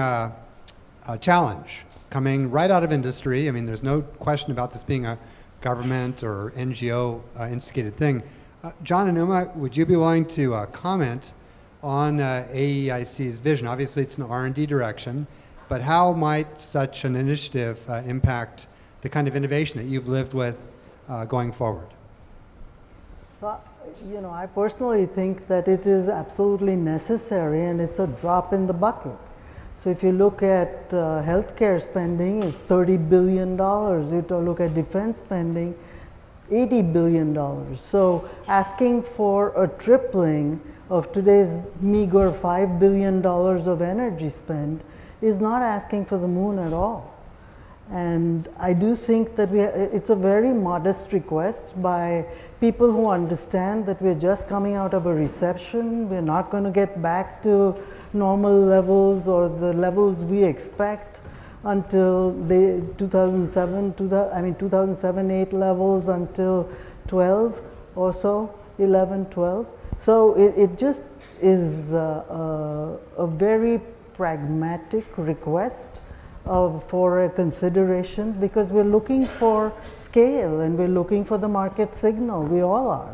challenge coming right out of industry. I mean, there's no question about this being a government or NGO instigated thing. John and Uma, would you be willing to comment on AEIC's vision? Obviously, it's an R&D direction, but how might such an initiative impact the kind of innovation that you've lived with going forward? So, you know, I personally think that it is absolutely necessary, and it's a drop in the bucket. So if you look at healthcare spending, it's $30 billion. You look at defense spending, $80 billion. So asking for a tripling of today's meager $5 billion of energy spend is not asking for the moon at all. And I do think that it's a very modest request by people who understand that we're just coming out of a recession. We're not going to get back to normal levels or the levels we expect until the 2007-8 levels until 12 or so, 11, 12. So it just is a very pragmatic request for a consideration, because we're looking for scale and we're looking for the market signal. We all are.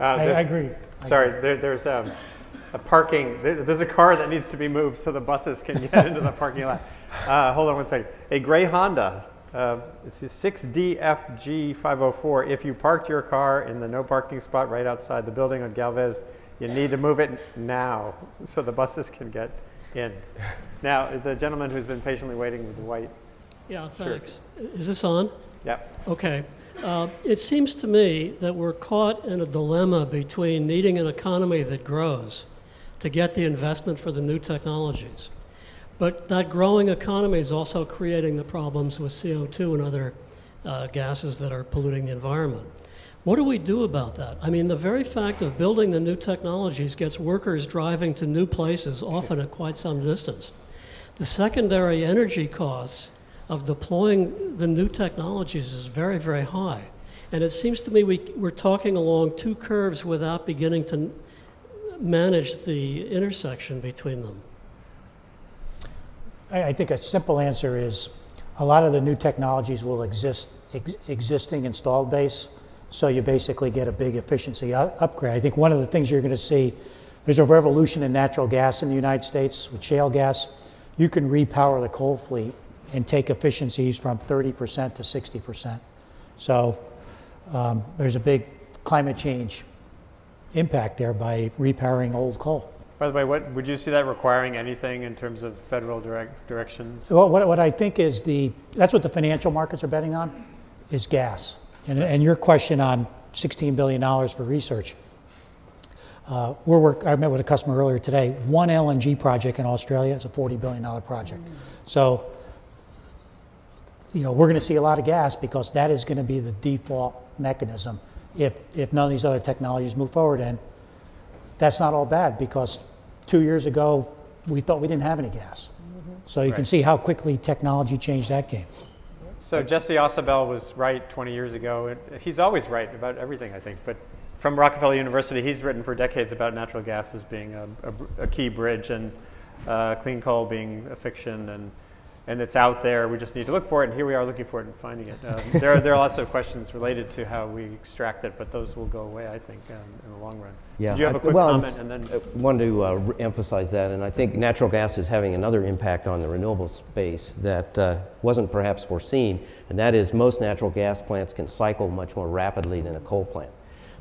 I agree. Sorry, there's a parking, there's a car that needs to be moved so the buses can get into the parking lot. Hold on one second. A gray Honda, it's a 6DFG504. If you parked your car in the no parking spot right outside the building on Galvez, you need to move it now so the buses can get in. Now, the gentleman who's been patiently waiting with the white. Yeah, thanks. Is this on? Yep. Okay. It seems to me that we're caught in a dilemma between needing an economy that grows to get the investment for the new technologies. But that growing economy is also creating the problems with CO2 and other gases that are polluting the environment. What do we do about that? I mean, the very fact of building the new technologies gets workers driving to new places, often at quite some distance. The secondary energy costs of deploying the new technologies is very, very high. And it seems to me we're talking along two curves without beginning to manage the intersection between them. I think a simple answer is a lot of the new technologies will existing installed base, so you basically get a big efficiency upgrade. I think one of the things you're going to see, there's a revolution in natural gas in the United States with shale gas. You can repower the coal fleet and take efficiencies from 30% to 60%. So there's a big climate change impact there by repowering old coal. By the way, would you see that requiring anything in terms of federal directions? Well, what I think is that's what the financial markets are betting on, is gas. And your question on $16 billion for research. I met with a customer earlier today. One LNG project in Australia is a $40 billion project. So, you know, we're going to see a lot of gas because that is going to be the default mechanism if none of these other technologies move forward. And that's not all bad, because 2 years ago we thought we didn't have any gas. So you can see how quickly technology changed that game. So Jesse Ausubel was right 20 years ago. He's always right about everything, I think. But from Rockefeller University, he's written for decades about natural gas as being a key bridge, and clean coal being a fiction, and it's out there. We just need to look for it, and here we are looking for it and finding it. There are lots of questions related to how we extract it, but those will go away, I think, in the long run. Yeah. Did you have a quick comment? And then I wanted to emphasize that, and I think natural gas is having another impact on the renewable space that wasn't perhaps foreseen, and that is most natural gas plants can cycle much more rapidly than a coal plant.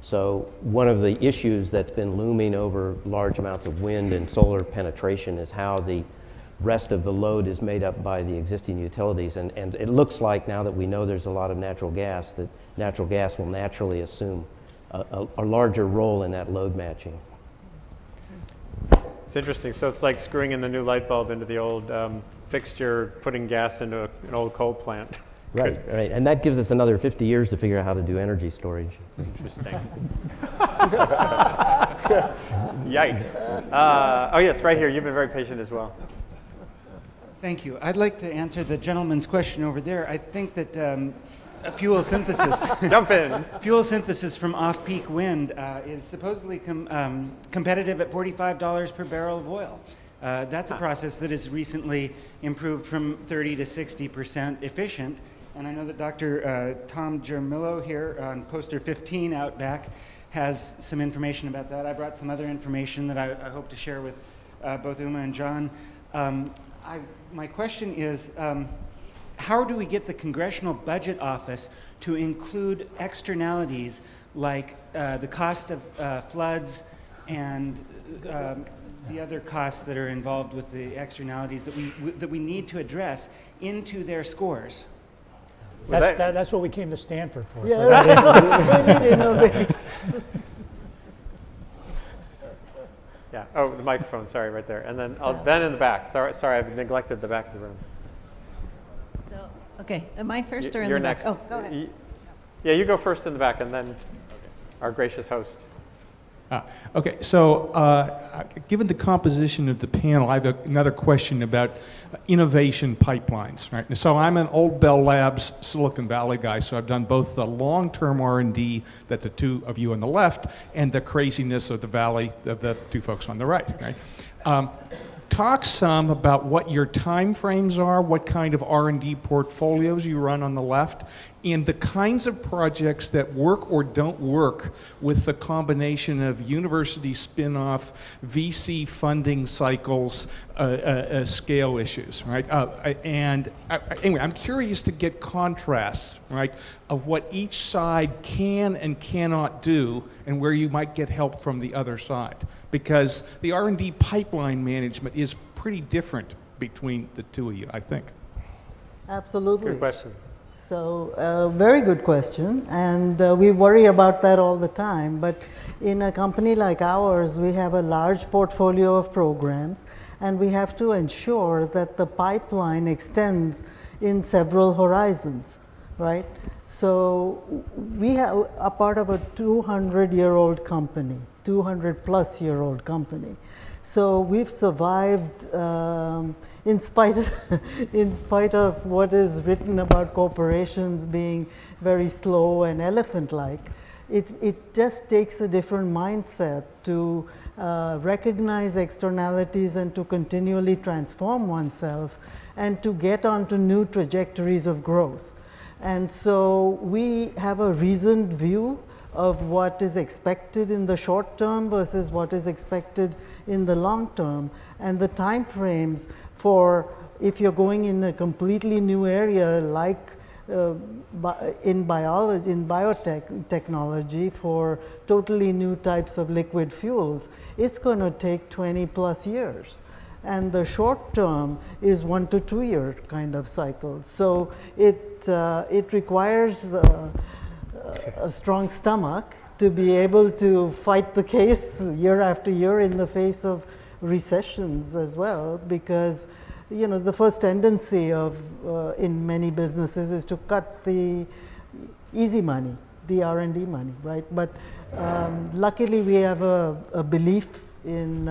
So one of the issues that's been looming over large amounts of wind and solar penetration is how the rest of the load is made up by the existing utilities. And it looks like, now that we know there's a lot of natural gas, that natural gas will naturally assume a larger role in that load matching. it's interesting. So it's like screwing in the new light bulb into the old fixture, putting gas into an old coal plant. Right, right. And that gives us another 50 years to figure out how to do energy storage. It's interesting. Yikes. Oh, yes, right here. You've been very patient as well. Thank you. I'd like to answer the gentleman's question over there. I think that fuel synthesis Jump in. Fuel synthesis from off-peak wind is supposedly competitive at $45 per barrel of oil. That's a process that has recently improved from 30 to 60% efficient. And I know that Dr. Tom Germillo here on poster 15 out back has some information about that. I brought some other information that I hope to share with both Uma and John. My question is, how do we get the Congressional Budget Office to include externalities like the cost of floods and the other costs that are involved with the externalities that we need to address into their scores? That's what we came to Stanford for. Yeah, Yeah. Oh, the microphone. Sorry, right there. And then Ben in the back. Sorry, I've neglected the back of the room. So, okay, am I first or in You're the back? next. Oh, go ahead. Yeah, you go first in the back, and then our gracious host. Okay, so given the composition of the panel, I have another question about innovation pipelines. Right? So I'm an old Bell Labs Silicon Valley guy, so I've done both the long-term R&D that the two of you on the left and the craziness of the valley, the two folks on the right. Right? Talk some about what your time frames are, what kind of R&D portfolios you run on the left, and the kinds of projects that work or don't work with the combination of university spin-off, VC funding cycles, scale issues, right? Anyway, I'm curious to get contrasts, right, of what each side can and cannot do and where you might get help from the other side. Because the R&D pipeline management is pretty different between the two of you, I think. absolutely. Good question. So, very good question, and we worry about that all the time. But in a company like ours, we have a large portfolio of programs, and we have to ensure that the pipeline extends in several horizons, right? So, we are part of a 200-year-old company, 200-plus-year-old company. So we've survived in spite of what is written about corporations being very slow and elephant-like. It just takes a different mindset to recognize externalities and to continually transform oneself and to get onto new trajectories of growth. And so we have a reasoned view of what is expected in the short term versus what is expected in the long term, and the time frames for if you're going in a completely new area like in biology, in biotechnology for totally new types of liquid fuels, it's going to take 20 plus years. And the short term is 1 to 2 year kind of cycles. So it requires a strong stomach to be able to fight the case year after year in the face of recessions as well, because you know the first tendency of in many businesses is to cut the easy money, the R&D money, right? But luckily we have a belief in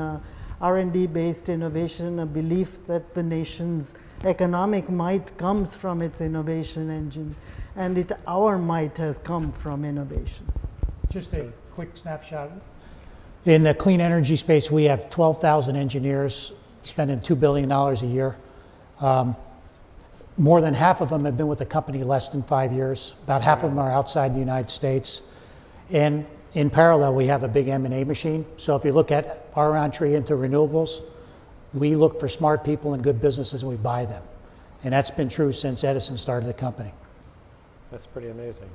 R&D based innovation, a belief that the nation's economic might comes from its innovation engine, and our might has come from innovation. Just a quick snapshot. In the clean energy space, we have 12,000 engineers spending $2 billion a year. More than half of them have been with the company less than 5 years. About half of them are outside the United States. And in parallel, we have a big M&A machine. So if you look at our entry into renewables, we look for smart people and good businesses and we buy them. And that's been true since Edison started the company. That's pretty amazing.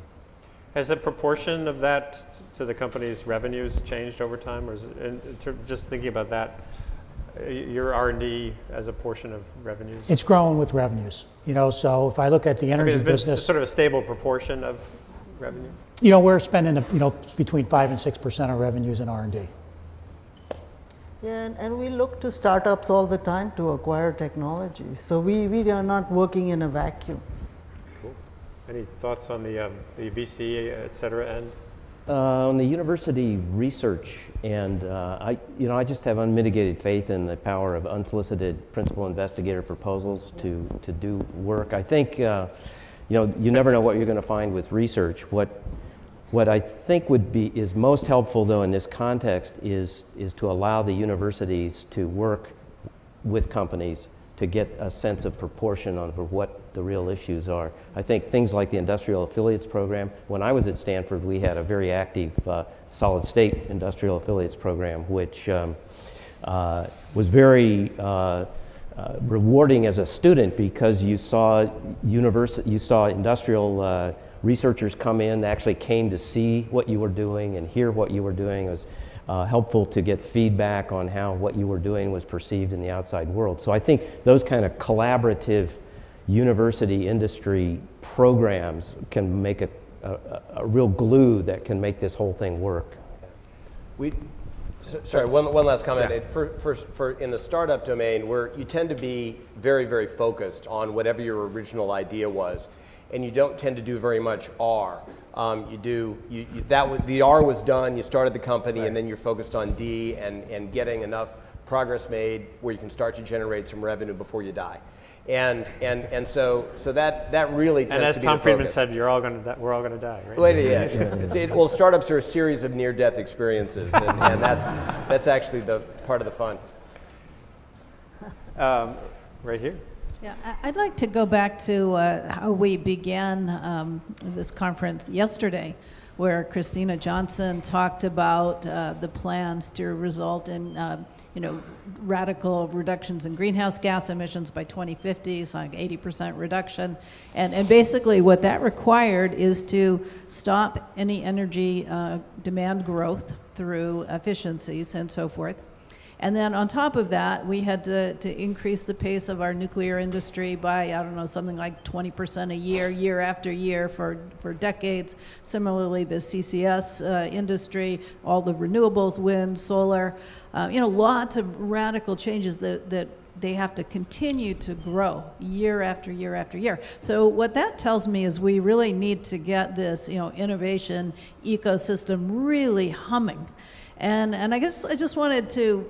Has the proportion of that to the company's revenues changed over time, or is it, just thinking about that, your R&D as a portion of revenues? It's growing with revenues. You know, so if I look at the energy business, sort of a stable proportion of revenue. You know, we're spending between 5 and 6% of revenues in R&D. Yeah, and we look to startups all the time to acquire technology. So we are not working in a vacuum. Any thoughts on the VC, et cetera, end? On the university research, and I just have unmitigated faith in the power of unsolicited principal investigator proposals to do work. I think you never know what you're going to find with research. What I think is most helpful though in this context is to allow the universities to work with companies to get a sense of proportion on what the real issues are. I think things like the Industrial Affiliates Program, when I was at Stanford, we had a very active solid state industrial affiliates program, which was very rewarding as a student because you saw industrial researchers come in, they actually came to see what you were doing and hear what you were doing. It was helpful to get feedback on how what you were doing was perceived in the outside world. So I think those kind of collaborative university industry programs can make a real glue that can make this whole thing work. Sorry, one last comment. Yeah. For in the startup domain, where you tend to be very, very focused on whatever your original idea was, and you don't tend to do very much R. The R was done, you started the company, right, and then you're focused on D and getting enough progress made where you can start to generate some revenue before you die. And so that really tends to be the focus. And as Tom Friedman said, we're all going to die, right? Well, well, startups are a series of near-death experiences, and that's actually the part of the fun. Right here. Yeah, I'd like to go back to how we began this conference yesterday, where Christina Johnson talked about the plans to result in radical reductions in greenhouse gas emissions by 2050, so like 80% reduction. And basically what that required is to stop any energy demand growth through efficiencies and so forth. And then on top of that, we had to increase the pace of our nuclear industry by, I don't know, something like 20% a year, year after year for decades. Similarly, the CCS industry, all the renewables, wind, solar, lots of radical changes that they have to continue to grow year after year after year. So what that tells me is we really need to get this, innovation ecosystem really humming. And I guess I just wanted to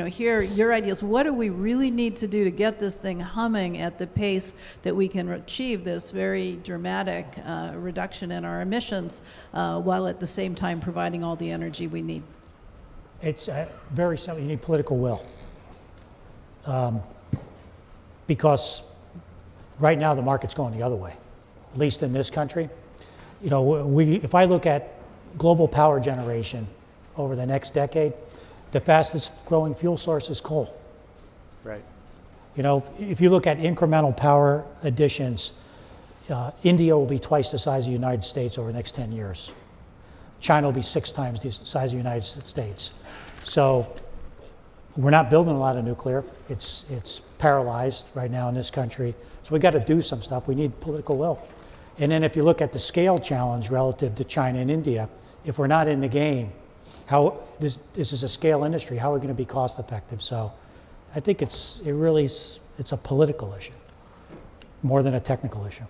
hear your ideas. What do we really need to do to get this thing humming at the pace that we can achieve this very dramatic reduction in our emissions while at the same time providing all the energy we need? It's very simple. You need political will. Because right now the market's going the other way, at least in this country. If I look at global power generation over the next decade, the fastest growing fuel source is coal. Right. If you look at incremental power additions, India will be twice the size of the United States over the next 10 years. China will be 6 times the size of the United States. So we're not building a lot of nuclear. It's paralyzed right now in this country. So we got to do some stuff. We need political will. And then if you look at the scale challenge relative to China and India, if we're not in the game, this is a scale industry, how are we going to be cost effective? So I think it's a political issue more than a technical issue.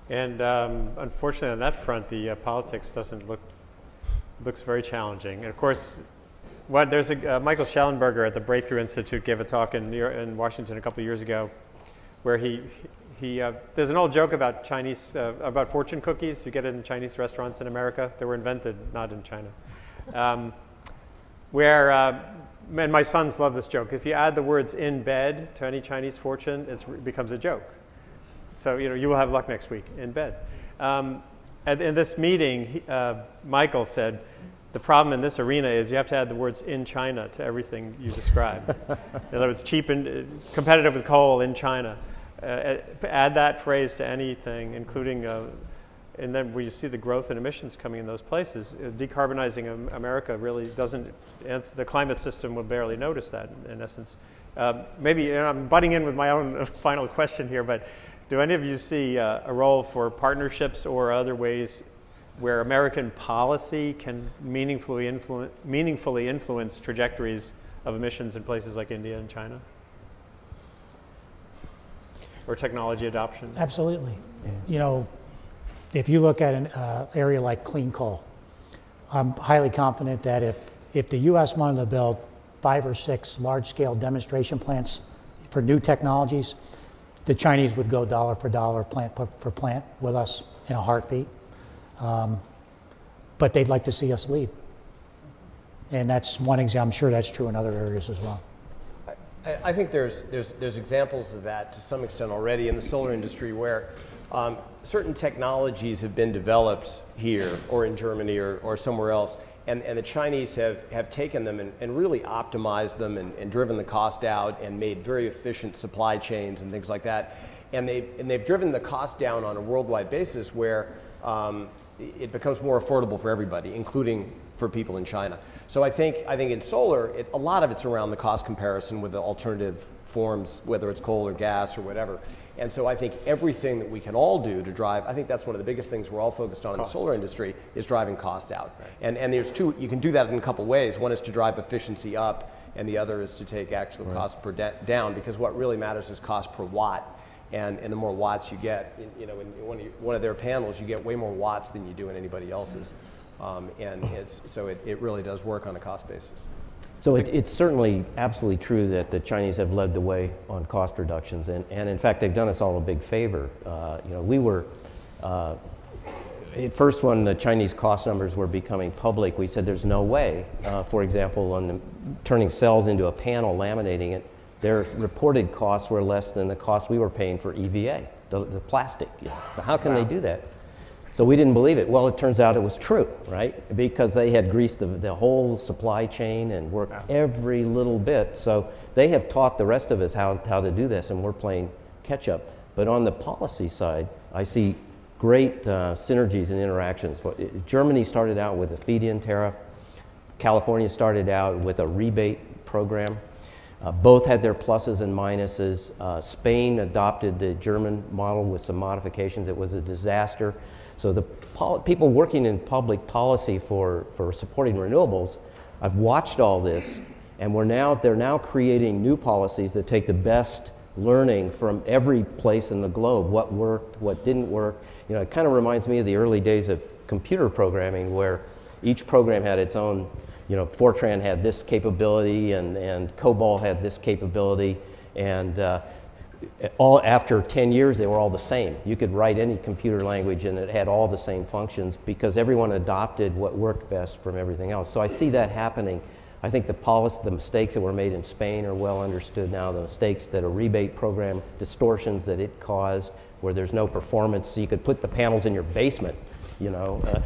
And unfortunately on that front, the politics looks very challenging. And of course, there's Michael Schellenberger at the Breakthrough Institute gave a talk in Washington a couple of years ago where there's an old joke about about fortune cookies. You get it in Chinese restaurants in America. They were invented not in China. And my sons love this joke. If you add the words "in bed" to any Chinese fortune, it becomes a joke. So you will have luck next week in bed. In this meeting, Michael said, the problem in this arena is you have to add the words "in China" to everything you describe. In other words, cheap and competitive with coal in China. Add that phrase to anything, including. And then when you see the growth in emissions coming in those places, decarbonizing America really doesn't, the climate system will barely notice that in essence. Maybe I'm butting in with my own final question here, but do any of you see a role for partnerships or other ways where American policy can meaningfully influence trajectories of emissions in places like India and China? Or technology adoption? Absolutely. If you look at an area like clean coal, I'm highly confident that if the U.S. wanted to build 5 or 6 large-scale demonstration plants for new technologies, the Chinese would go dollar for dollar, plant for plant with us in a heartbeat. But they'd like to see us lead. And that's one example. I'm sure that's true in other areas as well. I think there's examples of that to some extent already in the solar industry where certain technologies have been developed here or in Germany or somewhere else, and the Chinese have taken them and really optimized them and driven the cost out and made very efficient supply chains and things like that. And they've driven the cost down on a worldwide basis where it becomes more affordable for everybody, including for people in China. So I think in solar, a lot of it's around the cost comparison with the alternative forms, whether it's coal or gas or whatever. And so I think everything that we can all do to drive, I think that's one of the biggest things we're all focused on in the solar industry is driving cost out. Right. And there's two, you can do that in a couple ways. One is to drive efficiency up, and the other is to take actual cost per down, because what really matters is cost per watt. And the more watts you get, in one of their panels, you get way more watts than you do in anybody else's. And it really does work on a cost basis. So it's certainly absolutely true that the Chinese have led the way on cost reductions, and in fact they've done us all a big favor. We were, at first when the Chinese cost numbers were becoming public, we said there's no way, for example, on turning cells into a panel, laminating it, their reported costs were less than the cost we were paying for EVA, the plastic. So how can they do that? So we didn't believe it. Well, it turns out it was true, right? Because they had greased the whole supply chain and worked every little bit. So they have taught the rest of us how to do this, and we're playing catch up. But on the policy side, I see great synergies and interactions. Germany started out with a feed-in tariff. California started out with a rebate program. Both had their pluses and minuses. Spain adopted the German model with some modifications. It was a disaster. So the people working in public policy for supporting renewables, I've watched all this, and they're now creating new policies that take the best learning from every place in the globe, what worked, what didn't work. It kind of reminds me of the early days of computer programming, where each program had its own, Fortran had this capability and COBOL had this capability, and all after 10 years they were all the same. You could write any computer language and it had all the same functions because everyone adopted what worked best from everything else. So I see that happening. I think the mistakes that were made in Spain are well understood now, the mistakes that a rebate program, distortions that it caused, where there's no performance, so you could put the panels in your basement,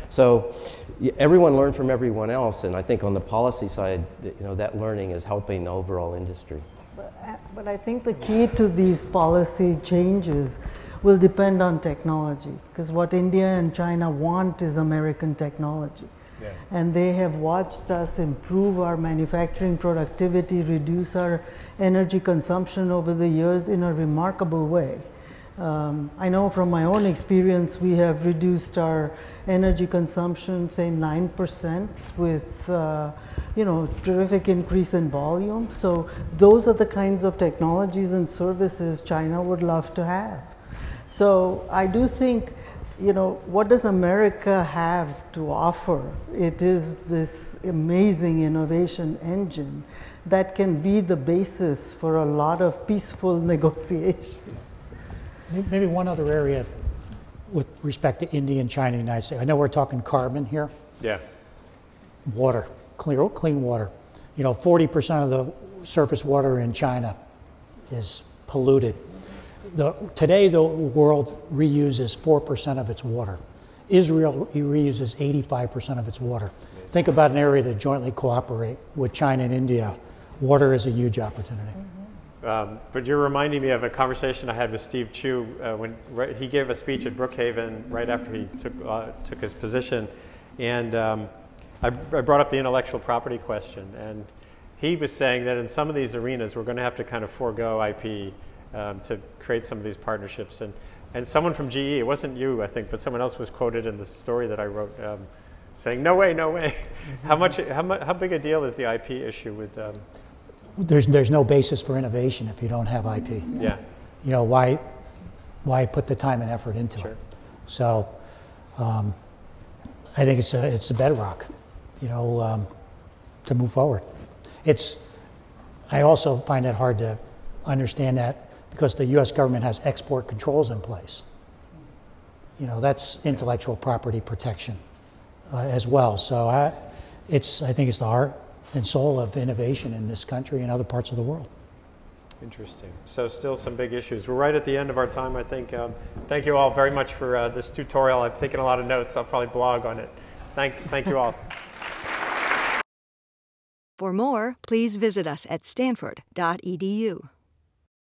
so everyone learned from everyone else, and I think on the policy side, that learning is helping the overall industry. But I think the key to these policy changes will depend on technology, because what India and China want is American technology. Yeah. And they have watched us improve our manufacturing productivity, reduce our energy consumption over the years in a remarkable way. I know from my own experience, we have reduced our energy consumption, say 9%, with terrific increase in volume. So those are the kinds of technologies and services China would love to have. So I do think, what does America have to offer? It is this amazing innovation engine that can be the basis for a lot of peaceful negotiations. Maybe one other area with respect to India and China and the United States. I know we're talking carbon here. Yeah. Water, clean water. 40% of the surface water in China is polluted. Today, the world reuses 4% of its water. Israel reuses 85% of its water. Think about an area to jointly cooperate with China and India. Water is a huge opportunity. But you're reminding me of a conversation I had with Steve Chu when he gave a speech at Brookhaven right after he took his position, and I brought up the intellectual property question, and he was saying that in some of these arenas we're going to have to kind of forego IP to create some of these partnerships, and someone from GE, it wasn't you I think, but someone else was quoted in the story that I wrote saying, "No way, no way." How big a deal is the IP issue with? There's no basis for innovation if you don't have IP. Yeah. Why put the time and effort into it? So I think it's a bedrock, to move forward. I also find it hard to understand that because the U.S. government has export controls in place. That's intellectual property protection as well. So I think it's the heart and soul of innovation in this country and other parts of the world. Interesting. So still some big issues. We're right at the end of our time, I think. Thank you all very much for this tutorial. I've taken a lot of notes. I'll probably blog on it. Thank you all. For more, please visit us at stanford.edu.